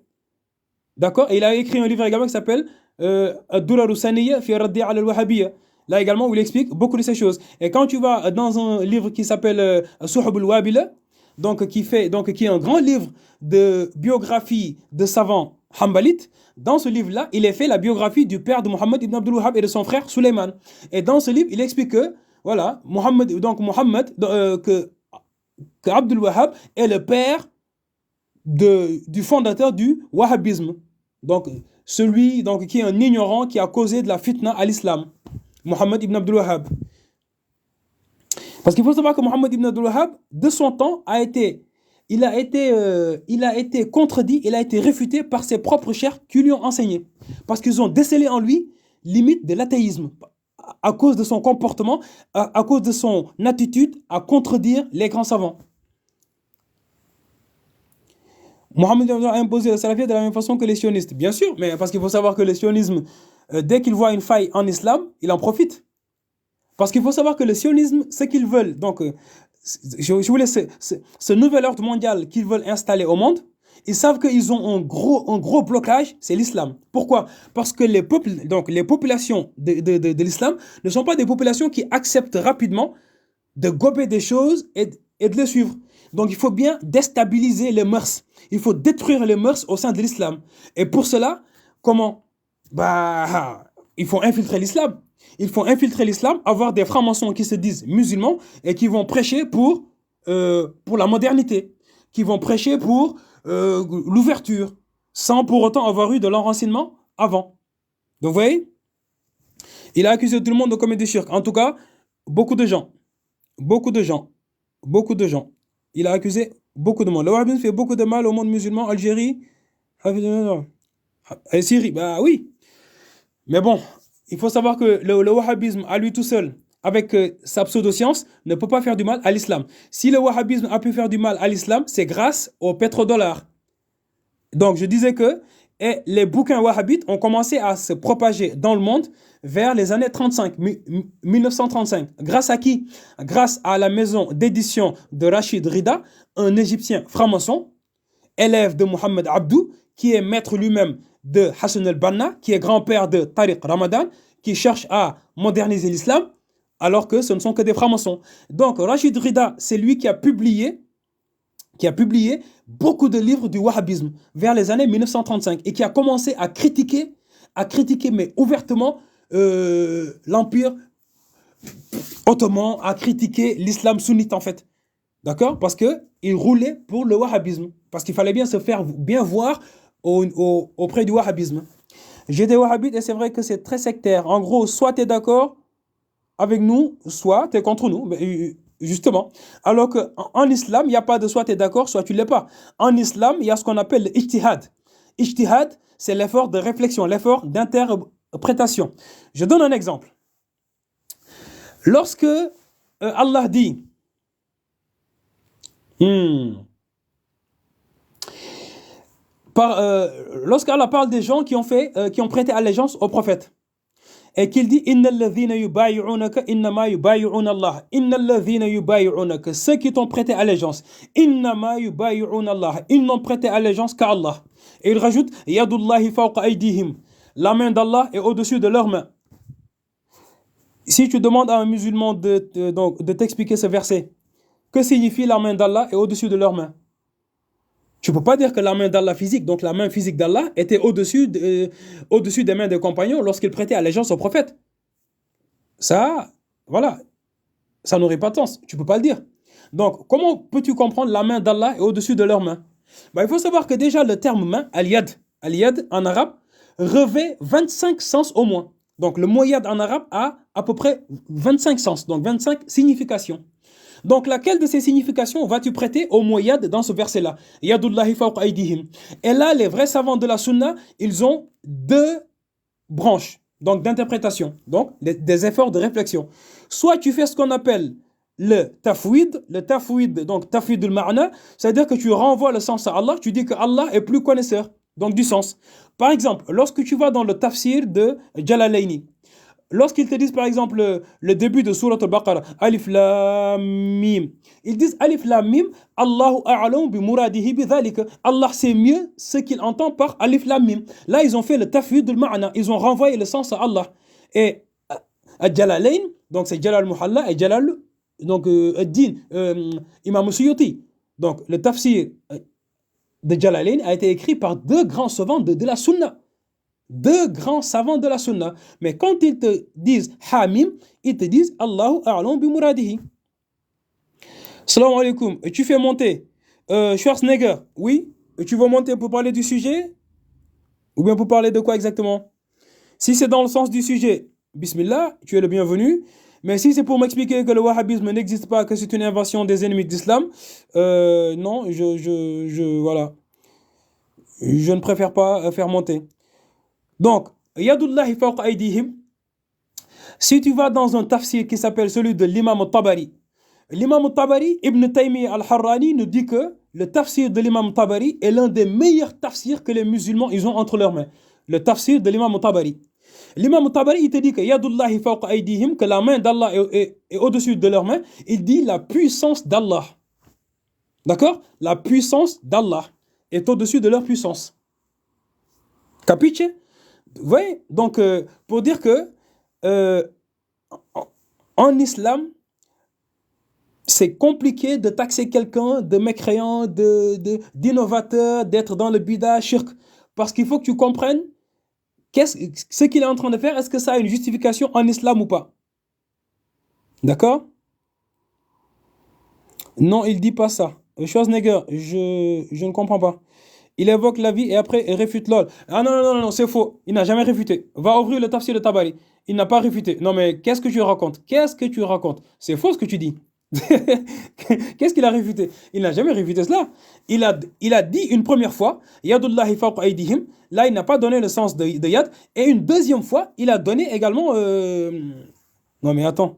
D'accord? Et il a écrit un livre également qui s'appelle Ad-Durar Saniyya fi Raddi ala al-Wahhabiyya. Là également, où il explique beaucoup de ces choses. Et quand tu vas dans un livre qui s'appelle Suhub al-Wabila, donc qui est un grand livre de biographie de savants hanbalites, dans ce livre-là, il est fait la biographie du père de Mohammed ibn Abdul Wahhab et de son frère Suleiman. Et dans ce livre, il explique que, voilà, que Abdul Wahhab est le père du fondateur du wahhabisme. Donc, celui qui est un ignorant qui a causé de la fitna à l'islam. Mohammed ibn Abdul Wahhab. Parce qu'il faut savoir que Mohammed ibn Abdul Wahhab, de son temps, il a été contredit, il a été réfuté par ses propres chers qui lui ont enseigné. Parce qu'ils ont décelé en lui limite de l'athéisme. À cause de son comportement, à cause de son attitude à contredire les grands savants. Mohammed a imposé le salafisme de la même façon que les sionistes. Bien sûr, mais parce qu'il faut savoir que le sionisme, dès qu'il voit une faille en islam, il en profite. Parce qu'il faut savoir que le sionisme, ce qu'ils veulent, donc, je voulais ce nouvel ordre mondial qu'ils veulent installer au monde, ils savent qu'ils ont un gros blocage, c'est l'islam. Pourquoi? Parce que les populations de l'islam ne sont pas des populations qui acceptent rapidement de gober des choses et de les suivre. Donc il faut bien déstabiliser les mœurs. Il faut détruire les mœurs au sein de l'islam. Et pour cela, comment? Il faut infiltrer l'islam. Il faut infiltrer l'islam, avoir des francs-maçons qui se disent musulmans et qui vont prêcher pour la modernité, qui vont prêcher pour l'ouverture, sans pour autant avoir eu de l'enracinement avant. Donc vous voyez, il a accusé tout le monde de commettre des shirk. En tout cas, beaucoup de gens. Il a accusé beaucoup de monde. Le wahhabisme fait beaucoup de mal au monde musulman, Algérie, et Syrie. Bah oui. Mais bon, il faut savoir que le wahhabisme, à lui tout seul, avec sa pseudo-science, ne peut pas faire du mal à l'islam. Si le wahhabisme a pu faire du mal à l'islam, c'est grâce au pétrodollar. Donc, je disais que les bouquins wahhabites ont commencé à se propager dans le monde vers les années 1935. Grâce à qui? Grâce à la maison d'édition de Rachid Rida, un Égyptien franc-maçon, élève de Mohamed Abdou, qui est maître lui-même de Hassan al-Banna, qui est grand-père de Tariq Ramadan, qui cherche à moderniser l'islam, alors que ce ne sont que des francs-maçons. Donc, Rachid Rida, c'est lui qui a publié beaucoup de livres du wahhabisme vers les années 1935 et qui a commencé à critiquer mais ouvertement l'Empire ottoman, à critiquer l'islam sunnite en fait. D'accord? Parce qu'il roulait pour le wahhabisme. Parce qu'il fallait bien se faire bien voir auprès du wahhabisme. J'ai des wahhabites et c'est vrai que c'est très sectaire. En gros, soit tu es d'accord avec nous, soit tu es contre nous. Justement. Alors qu'en islam, il n'y a pas de soit tu es d'accord, soit tu ne l'es pas. En islam, il y a ce qu'on appelle le ijtihad. Ijtihad, c'est l'effort de réflexion, l'effort d'interprétation. Je donne un exemple. Lorsque Allah dit lorsqu'Allah parle des gens qui ont prêté allégeance au prophète et qu'il dit innal ladhina yubay'unaka innama yubay'una Allah, innal ladhina yubay'unaka, ceux qui t'ont prêté allégeance, innama yubay'una Allah, ils n'ont prêté allégeance qu'à Allah. Et il rajoute yadullahi fawqa aydihim, la main d'Allah est au-dessus de leurs mains. Si tu demandes à un musulman de t'expliquer ce verset, que signifie la main d'Allah est au-dessus de leurs mains? Tu ne peux pas dire que la main d'Allah physique, donc la main physique d'Allah, était au-dessus des mains des compagnons lorsqu'ils prêtaient allégeance au prophète. Ça, voilà, ça n'aurait pas de sens. Tu ne peux pas le dire. Donc, comment peux-tu comprendre la main d'Allah est au-dessus de leurs mains? Il faut savoir que déjà le terme main, al-yad en arabe, revêt 25 sens au moins. Donc, le mot yad en arabe a à peu près 25 sens, donc 25 significations. Donc, laquelle de ces significations vas-tu prêter au mot yad dans ce verset-là? Yadullahi fawqa aydihim. Et là, les vrais savants de la sunna, ils ont deux branches, donc d'interprétation, donc des efforts de réflexion. Soit tu fais ce qu'on appelle le tafwid, donc tafwid al-ma'na, c'est-à-dire que tu renvoies le sens à Allah, tu dis que Allah est plus connaisseur, donc du sens. Par exemple, lorsque tu vas dans le tafsir de Jalalaini, lorsqu'ils te disent par exemple le début de Surat al-Baqarah, Alif Lam Mim, ils disent Alif Lam Mim, Allahu a'lam bi muradihi bi dhalika. Allah sait mieux ce qu'il entend par Alif Lam Mim. Là, ils ont fait le tafwid al-ma'na, ils ont renvoyé le sens à Allah. Et Jalalain, donc c'est Jalal Muhalla et Jalal, donc Ad-Din, Imam Suyuti. Donc le tafsir de Jalalain a été écrit par deux grands savants de la Sunna. Deux grands savants de la Sunna. Mais quand ils te disent Hamim, ils te disent Allahu a'lam bi muradihi. Salam alaikum. Tu fais monter Schwarzenegger, oui? Tu veux monter pour parler du sujet? Ou bien pour parler de quoi exactement? Si c'est dans le sens du sujet, Bismillah, tu es le bienvenu. Mais si c'est pour m'expliquer que le wahhabisme n'existe pas, que c'est une invention des ennemis de l'islam, non, voilà. Je ne préfère pas faire monter. Donc, Yadullahi fawqa aydihim, si tu vas dans un tafsir qui s'appelle celui de l'imam al-Tabari, l'imam al-Tabari, Ibn Taymiyyah al-Harrani, nous dit que le tafsir de l'imam al-Tabari est l'un des meilleurs tafsirs que les musulmans ils ont entre leurs mains. Le tafsir de l'imam al-Tabari. L'imam al-Tabari, il te dit que Yadullahi fawqa aydihim, que la main d'Allah est au-dessus de leurs mains. Il dit la puissance d'Allah. D'accord? La puissance d'Allah est au-dessus de leur puissance. Capiche? Vous voyez? Donc, pour dire que en islam, c'est compliqué de taxer quelqu'un de mécréant, d'innovateur, d'être dans le bid'a, shirk. Parce qu'il faut que tu comprennes ce qu'il est en train de faire. Est-ce que ça a une justification en islam ou pas? D'accord? Non, il ne dit pas ça. Schwarzenegger, je ne comprends pas. Il évoque la vie et après il réfute l'ol. Ah non, c'est faux. Il n'a jamais réfuté. Va ouvrir le tafsir de Tabari. Il n'a pas réfuté. Non mais qu'est-ce que tu racontes? C'est faux ce que tu dis. Qu'est-ce qu'il a réfuté? Il n'a jamais réfuté cela. Il a dit une première fois, Yadullahi fawqa aydihim. Là, il n'a pas donné le sens de yad. Et une deuxième fois, il a donné également... Non mais attends.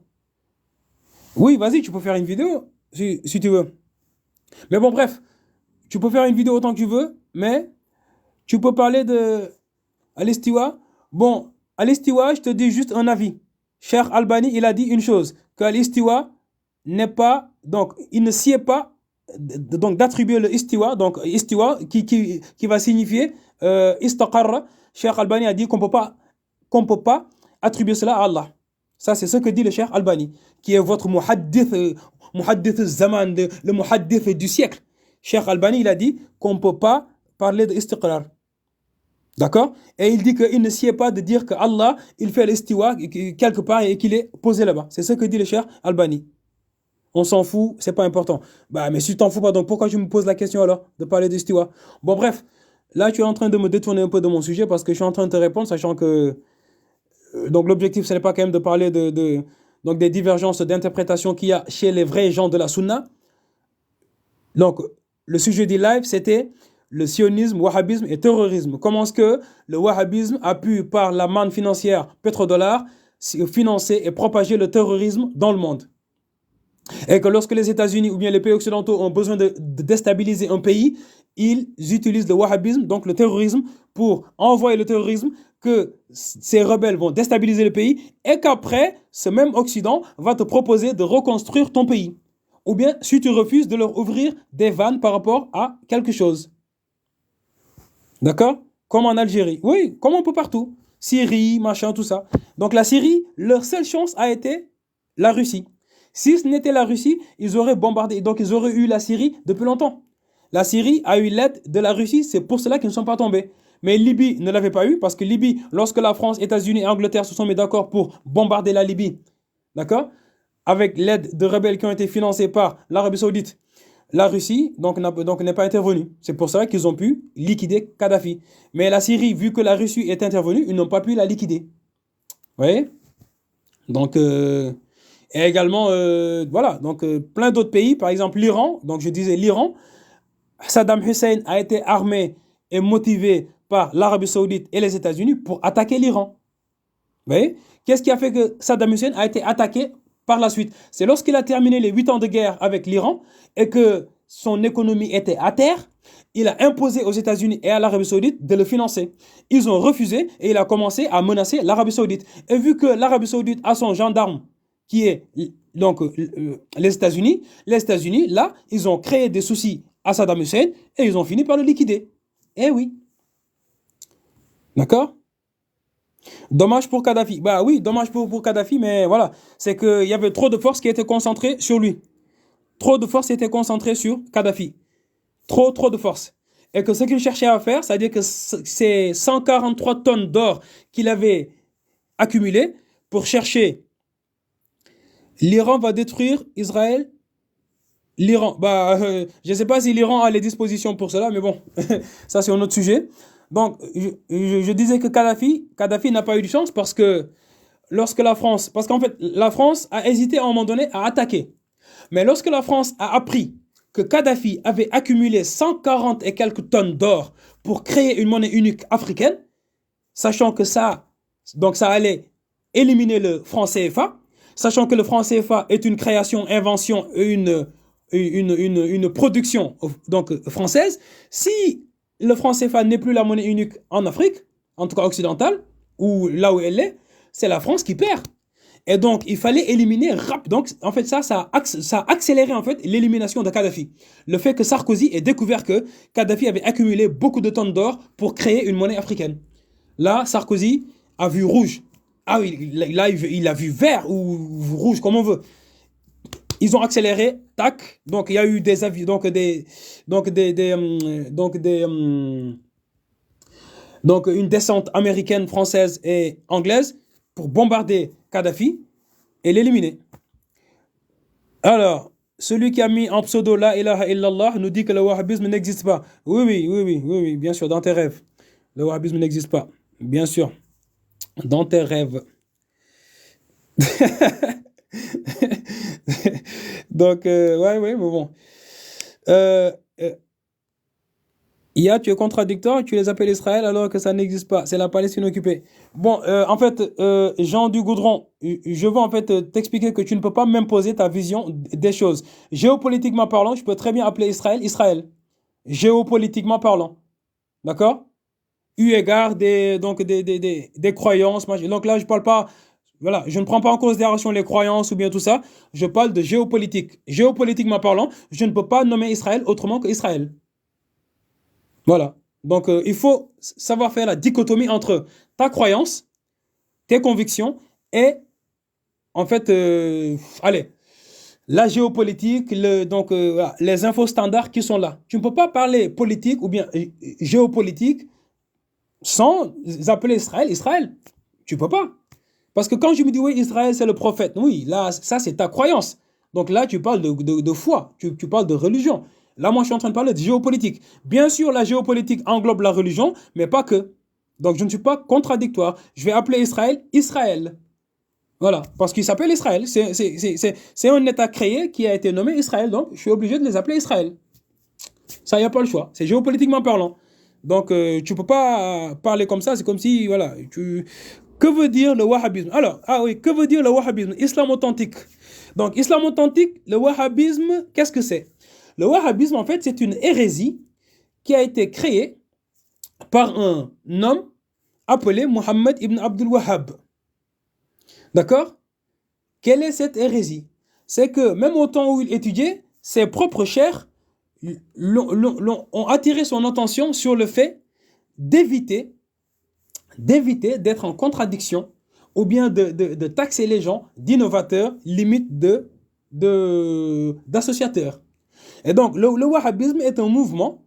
Oui, vas-y, tu peux faire une vidéo si tu veux. Mais bon, bref. Tu peux faire une vidéo autant que tu veux, mais tu peux parler de Al-Istiwa. Bon, Al-Istiwa, je te dis juste un avis. Cheikh Albani, il a dit une chose, que Al-Istiwa n'est pas, donc il ne sied pas donc d'attribuer le Istiwa, donc Istiwa qui va signifier Istaqarra. Cheikh Albani a dit qu'on peut pas attribuer cela à Allah. Ça, c'est ce que dit le Cheikh Albani, qui est votre muhaddith zaman, le muhaddith du siècle. Cheikh Albani, il a dit qu'on ne peut pas parler d'istiqrar. D'accord? Et il dit qu'il ne sied pas de dire que Allah, il fait l'istiwa quelque part et qu'il est posé là-bas. C'est ce que dit le Cheikh Albani. On s'en fout, c'est pas important. Mais si tu t'en fous pas, donc pourquoi tu me poses la question alors de parler d'istiwa? Bon, bref, là tu es en train de me détourner un peu de mon sujet parce que je suis en train de te répondre, sachant que donc l'objectif, ce n'est pas quand même de parler donc des divergences d'interprétation qu'il y a chez les vrais gens de la Sunna. Donc, le sujet du live, c'était le sionisme, wahhabisme et terrorisme. Comment est-ce que le wahhabisme a pu, par la manne financière pétrodollars, financer et propager le terrorisme dans le monde. Et que lorsque les États-Unis ou bien les pays occidentaux ont besoin de déstabiliser un pays, ils utilisent le wahhabisme, donc le terrorisme, pour envoyer le terrorisme, que ces rebelles vont déstabiliser le pays et qu'après, ce même Occident va te proposer de reconstruire ton pays. Ou bien, si tu refuses de leur ouvrir des vannes par rapport à quelque chose. D'accord? Comme en Algérie. Oui, comme un peu partout. Syrie, machin, tout ça. Donc la Syrie, leur seule chance a été la Russie. Si ce n'était la Russie, ils auraient bombardé. Donc ils auraient eu la Syrie depuis longtemps. La Syrie a eu l'aide de la Russie, c'est pour cela qu'ils ne sont pas tombés. Mais Libye ne l'avait pas eu, parce que Libye, lorsque la France, États-Unis et Angleterre se sont mis d'accord pour bombarder la Libye, d'accord, avec l'aide de rebelles qui ont été financés par l'Arabie Saoudite, la Russie n'est pas intervenue. C'est pour ça qu'ils ont pu liquider Kadhafi. Mais la Syrie, vu que la Russie est intervenue, ils n'ont pas pu la liquider. Vous voyez? Donc, et également, voilà, donc plein d'autres pays, par exemple l'Iran. Donc je disais l'Iran, Saddam Hussein a été armé et motivé par l'Arabie Saoudite et les États-Unis pour attaquer l'Iran. Vous voyez? Qu'est-ce qui a fait que Saddam Hussein a été attaqué par la suite? C'est lorsqu'il a terminé les 8 ans de guerre avec l'Iran et que son économie était à terre, il a imposé aux États-Unis et à l'Arabie Saoudite de le financer. Ils ont refusé et il a commencé à menacer l'Arabie Saoudite. Et vu que l'Arabie Saoudite a son gendarme qui est donc les États-Unis, là, ils ont créé des soucis à Saddam Hussein et ils ont fini par le liquider. Eh oui. D'accord? Dommage pour Kadhafi. Bah oui, dommage pour Kadhafi, mais voilà. C'est qu'il y avait trop de forces qui étaient concentrées sur lui. Trop de forces étaient concentrées sur Kadhafi. Trop de forces. Et que ce qu'il cherchait à faire, c'est-à-dire que ces 143 tonnes d'or qu'il avait accumulées pour chercher, l'Iran va détruire Israël. L'Iran, je ne sais pas si l'Iran a les dispositions pour cela, mais bon, ça c'est un autre sujet. Donc, je disais que Kadhafi n'a pas eu de chance parce que lorsque la France, parce qu'en fait, la France a hésité à un moment donné à attaquer. Mais lorsque la France a appris que Kadhafi avait accumulé 140 et quelques tonnes d'or pour créer une monnaie unique africaine, sachant que ça allait éliminer le franc CFA, sachant que le franc CFA est une création, invention, une production donc française, si le franc CFA n'est plus la monnaie unique en Afrique, en tout cas occidentale, ou là où elle est, c'est la France qui perd. Et donc, il fallait éliminer donc, en fait, ça a accéléré en fait l'élimination de Kadhafi. Le fait que Sarkozy ait découvert que Kadhafi avait accumulé beaucoup de tonnes d'or pour créer une monnaie africaine. Là, Sarkozy a vu rouge. Ah oui, là, il a vu vert ou rouge, comme on veut. Ils ont accéléré, tac. Donc, il y a eu des avis, donc une descente américaine, française et anglaise pour bombarder Kadhafi et l'éliminer. Alors, celui qui a mis en pseudo la ilaha illallah nous dit que le wahhabisme n'existe pas. Oui, bien sûr, dans tes rêves. Le wahhabisme n'existe pas. Bien sûr, dans tes rêves. Donc, mais bon. Tu es contradictoire, tu les appelles Israël alors que ça n'existe pas. C'est la Palestine occupée. Bon, en fait, Jean du Goudron, je veux en fait t'expliquer que tu ne peux pas m'imposer ta vision des choses. Géopolitiquement parlant, je peux très bien appeler Israël, Israël. Géopolitiquement parlant. D'accord? Eu égard des croyances. Donc là, je parle pas... Voilà, je ne prends pas en considération les croyances ou bien tout ça. Je parle de géopolitique. Géopolitiquement parlant, je ne peux pas nommer Israël autrement qu'Israël. Voilà. Donc, il faut savoir faire la dichotomie entre ta croyance, tes convictions et, en fait, la géopolitique, les infos standards qui sont là. Tu ne peux pas parler politique ou bien géopolitique sans appeler Israël, Israël. Tu ne peux pas. Parce que quand je me dis, oui, Israël, c'est le prophète, oui, là, ça, c'est ta croyance. Donc là, tu parles de foi, tu parles de religion. Là, moi, je suis en train de parler de géopolitique. Bien sûr, la géopolitique englobe la religion, mais pas que. Donc, je ne suis pas contradictoire. Je vais appeler Israël, Israël. Voilà, parce qu'ils s'appellent Israël. C'est un État créé qui a été nommé Israël, donc je suis obligé de les appeler Israël. Ça, il n'y a pas le choix. C'est géopolitiquement parlant. Donc, tu ne peux pas parler comme ça. C'est comme si, voilà. Que veut dire le wahhabisme? Alors, ah oui, que veut dire le wahhabisme? Islam authentique. Donc, islam authentique, le wahhabisme, qu'est-ce que c'est? Le wahhabisme, en fait, c'est une hérésie qui a été créée par un homme appelé Mohammed ibn Abdul Wahhab. D'accord? Quelle est cette hérésie? C'est que même au temps où il étudiait, ses propres chers ont attiré son attention sur le fait d'éviter d'être en contradiction ou bien de taxer les gens d'innovateurs, limite d'associateurs. Et donc, le wahhabisme est un mouvement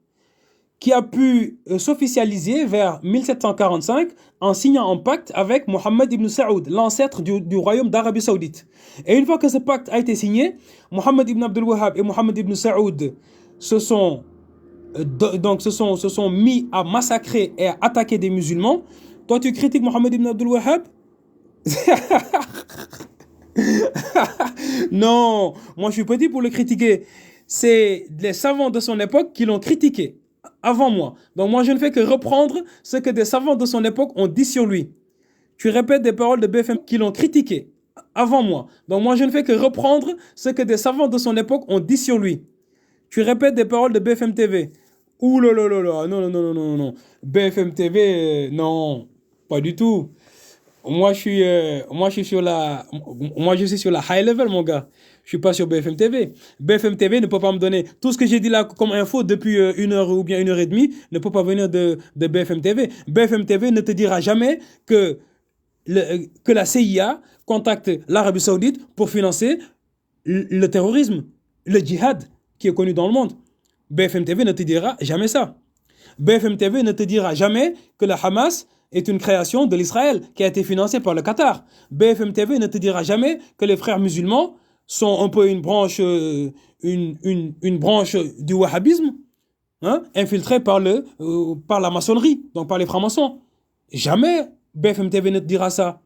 qui a pu s'officialiser vers 1745 en signant un pacte avec Mohammed ibn Saoud, l'ancêtre du royaume d'Arabie Saoudite. Et une fois que ce pacte a été signé, Mohammed ibn Abdul Wahhab et Mohammed ibn Saoud se sont mis à massacrer et à attaquer des musulmans. Toi, tu critiques Mohammed ibn Abdul Wahhab? Non, moi je suis petit pour le critiquer. C'est les savants de son époque qui l'ont critiqué avant moi. Donc moi je ne fais que reprendre ce que des savants de son époque ont dit sur lui. Tu répètes des paroles de BFM qui l'ont critiqué avant moi. Donc moi je ne fais que reprendre ce que des savants de son époque ont dit sur lui. Tu répètes des paroles de BFM TV. Ouh là là là là, non, non, non, non, non, non. BFM TV, non, pas du tout. Moi, je suis sur la high level, mon gars. Je suis pas sur BFM TV. BFM TV ne peut pas me donner tout ce que j'ai dit là comme info depuis 1 heure ou bien 1 heure et demie ne peut pas venir de BFM TV. BFM TV ne te dira jamais que la CIA contacte l'Arabie Saoudite pour financer le terrorisme, le djihad qui est connu dans le monde. BFM TV ne te dira jamais ça. BFM TV ne te dira jamais que le Hamas est une création de l'Israël qui a été financée par le Qatar. BFM TV ne te dira jamais que les frères musulmans sont un peu une branche du wahhabisme, hein, infiltrée par la maçonnerie, donc par les francs-maçons. Jamais BFM TV ne te dira ça.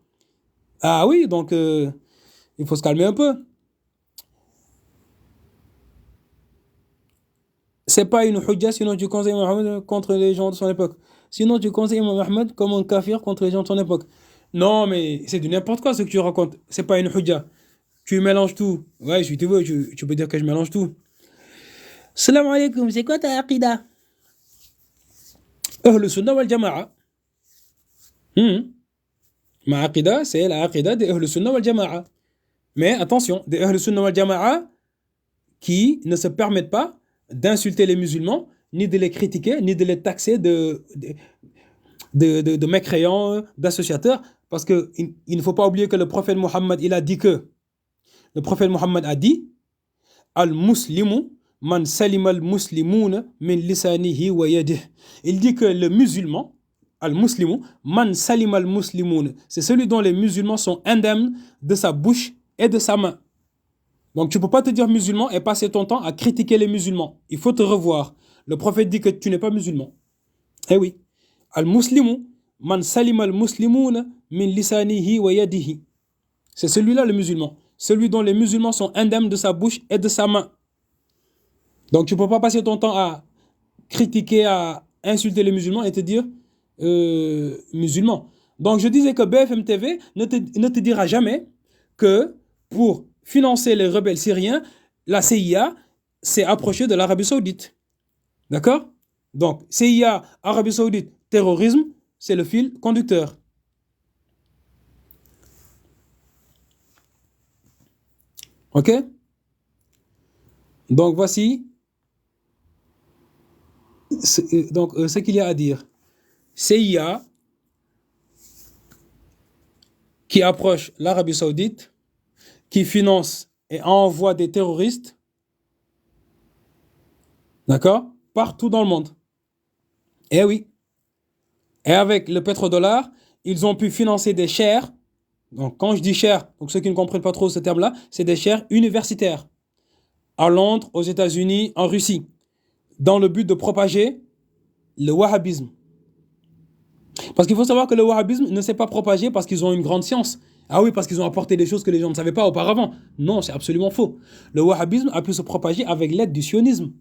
Ah oui, donc il faut se calmer un peu. C'est pas une hujja, sinon tu conseilles Mohammed contre les gens de son époque. Sinon tu conseilles Mohammed comme un kafir contre les gens de son époque. Non, mais c'est du n'importe quoi ce que tu racontes. C'est pas une hujja. Tu mélanges tout. Ouais, si tu veux, tu peux dire que je mélange tout. Salam alaikum, c'est quoi ta aqida? Ahl Sunnah wal Jama'a. Ma aqida, c'est la aqida des Ahl Sunnah wal Jama'a. Mais attention, des Ahl Sunnah wal Jama'a qui ne se permettent pas d'insulter les musulmans, ni de les critiquer, ni de les taxer de mécréants, d'associateurs, parce qu'il ne faut pas oublier que le prophète Mohammed, le prophète Mohammed a dit, Al-Muslimu man salima al-muslimuna min lisanihi wa yadihi. Il dit que le musulman, Al-Muslimu man salima al-muslimuna, c'est celui dont les musulmans sont indemnes de sa bouche et de sa main. Donc tu ne peux pas te dire musulman et passer ton temps à critiquer les musulmans. Il faut te revoir. Le prophète dit que tu n'es pas musulman. Eh oui. Al-Muslimu man salima al-muslimuna min lisanihi wa yadihi. C'est celui-là le musulman. Celui dont les musulmans sont indemnes de sa bouche et de sa main. Donc tu ne peux pas passer ton temps à critiquer, à insulter les musulmans et te dire musulman. Donc je disais que BFM TV ne te dira jamais que pour financer les rebelles syriens, la CIA s'est approchée de l'Arabie Saoudite. D'accord? Donc, CIA, Arabie Saoudite, terrorisme, c'est le fil conducteur. Ok? Donc, voici ce qu'il y a à dire. CIA qui approche l'Arabie Saoudite, qui finance et envoie des terroristes, d'accord, partout dans le monde. Eh oui. Et avec le pétrodollar, ils ont pu financer des chaires. Donc quand je dis chaires, donc ceux qui ne comprennent pas trop ce terme-là, c'est des chaires universitaires. À Londres, aux États-Unis, en Russie. Dans le but de propager le wahhabisme. Parce qu'il faut savoir que le wahhabisme ne s'est pas propagé parce qu'ils ont une grande science. Ah oui, parce qu'ils ont apporté des choses que les gens ne savaient pas auparavant. Non, c'est absolument faux. Le wahhabisme a pu se propager avec l'aide du sionisme,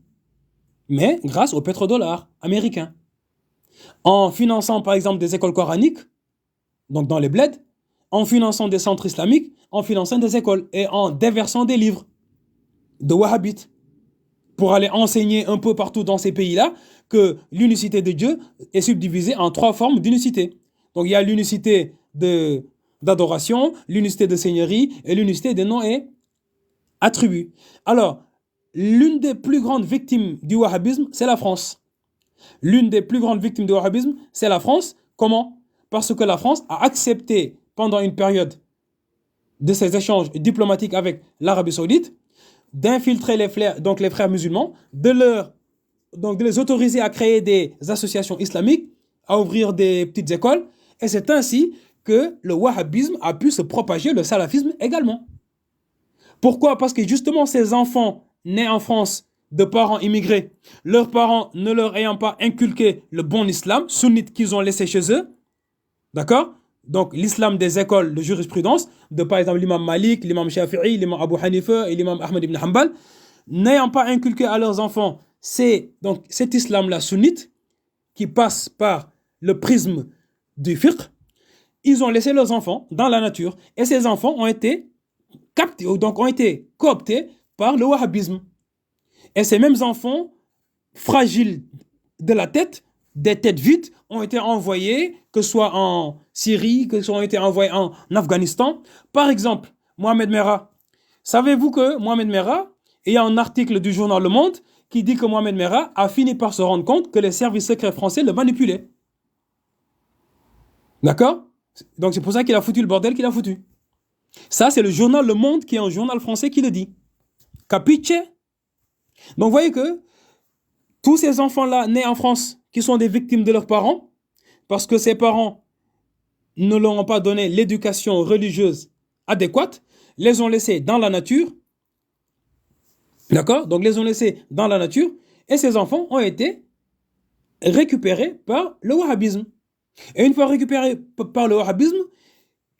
mais grâce au pétrodollar américain. En finançant par exemple des écoles coraniques, donc dans les bleds, en finançant des centres islamiques, en finançant des écoles et en déversant des livres de wahhabites pour aller enseigner un peu partout dans ces pays-là que l'unicité de Dieu est subdivisée en 3 formes d'unicité. Donc il y a l'unicité d'adoration, l'unicité de seigneurie et l'unicité des noms et attributs. Alors, l'une des plus grandes victimes du wahhabisme, c'est la France. L'une des plus grandes victimes du wahhabisme, c'est la France. Comment? Parce que la France a accepté pendant une période de ces échanges diplomatiques avec l'Arabie Saoudite d'infiltrer les frères musulmans, de les autoriser à créer des associations islamiques, à ouvrir des petites écoles. Et c'est ainsi que le wahhabisme a pu se propager, le salafisme également. Pourquoi? Parce que justement, ces enfants nés en France de parents immigrés, leurs parents ne leur ayant pas inculqué le bon islam, sunnite qu'ils ont laissé chez eux, d'accord? Donc l'islam des écoles de jurisprudence, de par exemple l'imam Malik, l'imam Shafi'i, l'imam Abu Hanifa et l'imam Ahmed ibn Hanbal, n'ayant pas inculqué à leurs enfants donc cet islam-là sunnite, qui passe par le prisme du fiqh, ils ont laissé leurs enfants dans la nature. Et ces enfants ont été captés, donc ont été cooptés par le wahhabisme. Et ces mêmes enfants, fragiles de la tête, des têtes vides, ont été envoyés, que ce soit en Syrie, que ce soit ont été envoyés en Afghanistan. Par exemple, Mohamed Merah. Savez-vous que Mohamed Merah, il y a un article du journal Le Monde qui dit que Mohamed Merah a fini par se rendre compte que les services secrets français le manipulaient. D'accord? Donc c'est pour ça qu'il a foutu le bordel qu'il a foutu. Ça, c'est le journal Le Monde, qui est un journal français, qui le dit. Capiche? Donc vous voyez que tous ces enfants-là nés en France, qui sont des victimes de leurs parents, parce que ces parents ne leur ont pas donné l'éducation religieuse adéquate, les ont laissés dans la nature. D'accord? Donc les ont laissés dans la nature, et ces enfants ont été récupérés par le wahhabisme. Et une fois récupérés par le wahhabisme,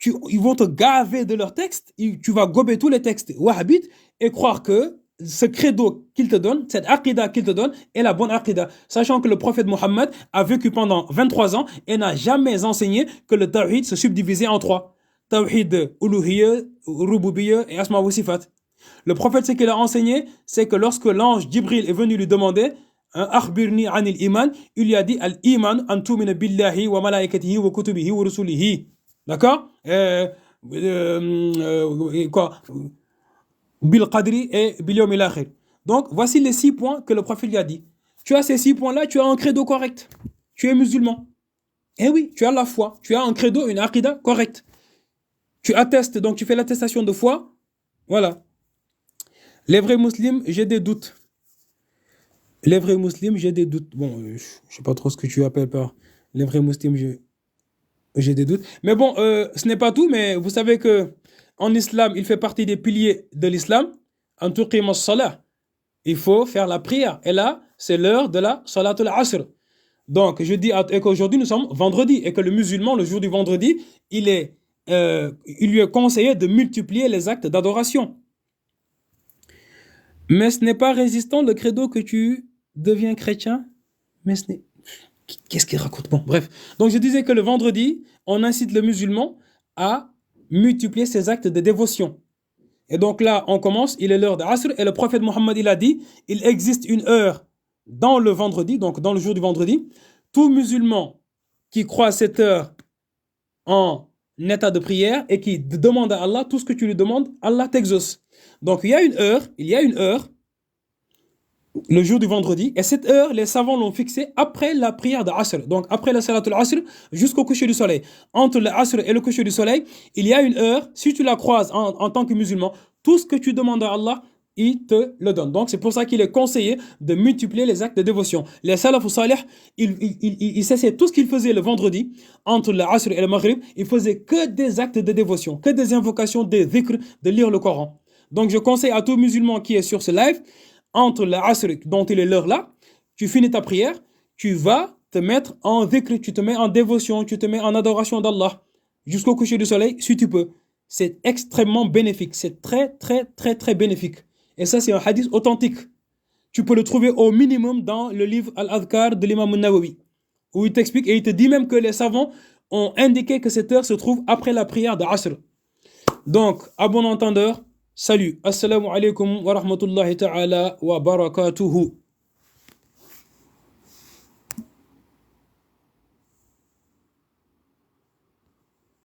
ils vont te gaver de leurs textes, tu vas gober tous les textes wahhabites et croire que ce credo qu'il te donne, cette aqida qu'il te donne, est la bonne aqida. Sachant que le prophète Mohammed a vécu pendant 23 ans et n'a jamais enseigné que le tawhid se subdivisait en 3. Tawhid uluhiyya, rububiyya et asma wa sifat. Le prophète, ce qu'il a enseigné, c'est que lorsque l'ange Jibril est venu lui demander akhbirni anil iman, il lui a dit al-iman an tu'mina billahi wa malaikatihi wa kutubihi wa rusulihi. D'accord? Quoi? Bil qadri et bil yawmil akhir. Donc, voici les 6 points que le prophète lui a dit. Tu as ces 6 points-là, tu as un credo correct. Tu es musulman. Eh oui, tu as la foi. Tu as un credo, une aqida correcte. Tu attestes, donc tu fais l'attestation de foi. Voilà. Les vrais musulmans, j'ai des doutes. Les vrais musulmans, j'ai des doutes. Bon, je ne sais pas trop ce que tu appelles par les vrais musulmans, j'ai des doutes. Mais bon, ce n'est pas tout, mais vous savez que en islam, il fait partie des piliers de l'islam. En tuqim as-salah, il faut faire la prière. Et là, c'est l'heure de la salatul asr. Donc, je dis qu'aujourd'hui, nous sommes vendredi, et que le musulman, le jour du vendredi, il lui est conseillé de multiplier les actes d'adoration. Mais ce n'est pas résistant le credo que tu deviens chrétien. Mais ce n'est... Qu'est-ce qu'il raconte? Bon, bref. Donc, je disais que le vendredi, on incite le musulman à multiplier ses actes de dévotion. Et donc là, on commence, il est l'heure d'Asr, et le prophète Mohammed, il a dit, il existe une heure dans le vendredi, donc dans le jour du vendredi. Tout musulman qui croit à cette heure en état de prière et qui demande à Allah tout ce que tu lui demandes, Allah t'exauce. Donc il y a une heure, le jour du vendredi, et cette heure, les savants l'ont fixée après la prière d'Asr, donc après la salatul Asr jusqu'au coucher du soleil. Entre le Asr et le coucher du soleil, il y a une heure, si tu la croises en tant que musulman, tout ce que tu demandes à Allah, il te le donne. Donc c'est pour ça qu'il est conseillé de multiplier les actes de dévotion. Les salafus salih, ils cessaient tout ce qu'ils faisaient le vendredi, entre le Asr et le Maghrib, ils faisaient que des actes de dévotion, que des invocations, des dhikr, de lire le Coran. Donc je conseille à tout musulman qui est sur ce live, entre l'Asr dont il est l'heure là, tu finis ta prière, tu vas te mettre en dhikr, tu te mets en dévotion, tu te mets en adoration d'Allah, jusqu'au coucher du soleil, si tu peux. c'est extrêmement bénéfique. C'est très, très, très, très bénéfique. Et ça, c'est un hadith authentique. Tu peux le trouver au minimum dans le livre Al-Adhkar de l'imam al-Nawawi, où il t'explique et il te dit même que les savants ont indiqué que cette heure se trouve après la prière de Asr. Donc, à bon entendeur, salut. Assalamu alaikum wa rahmatullahi ta'ala wa barakatuhu.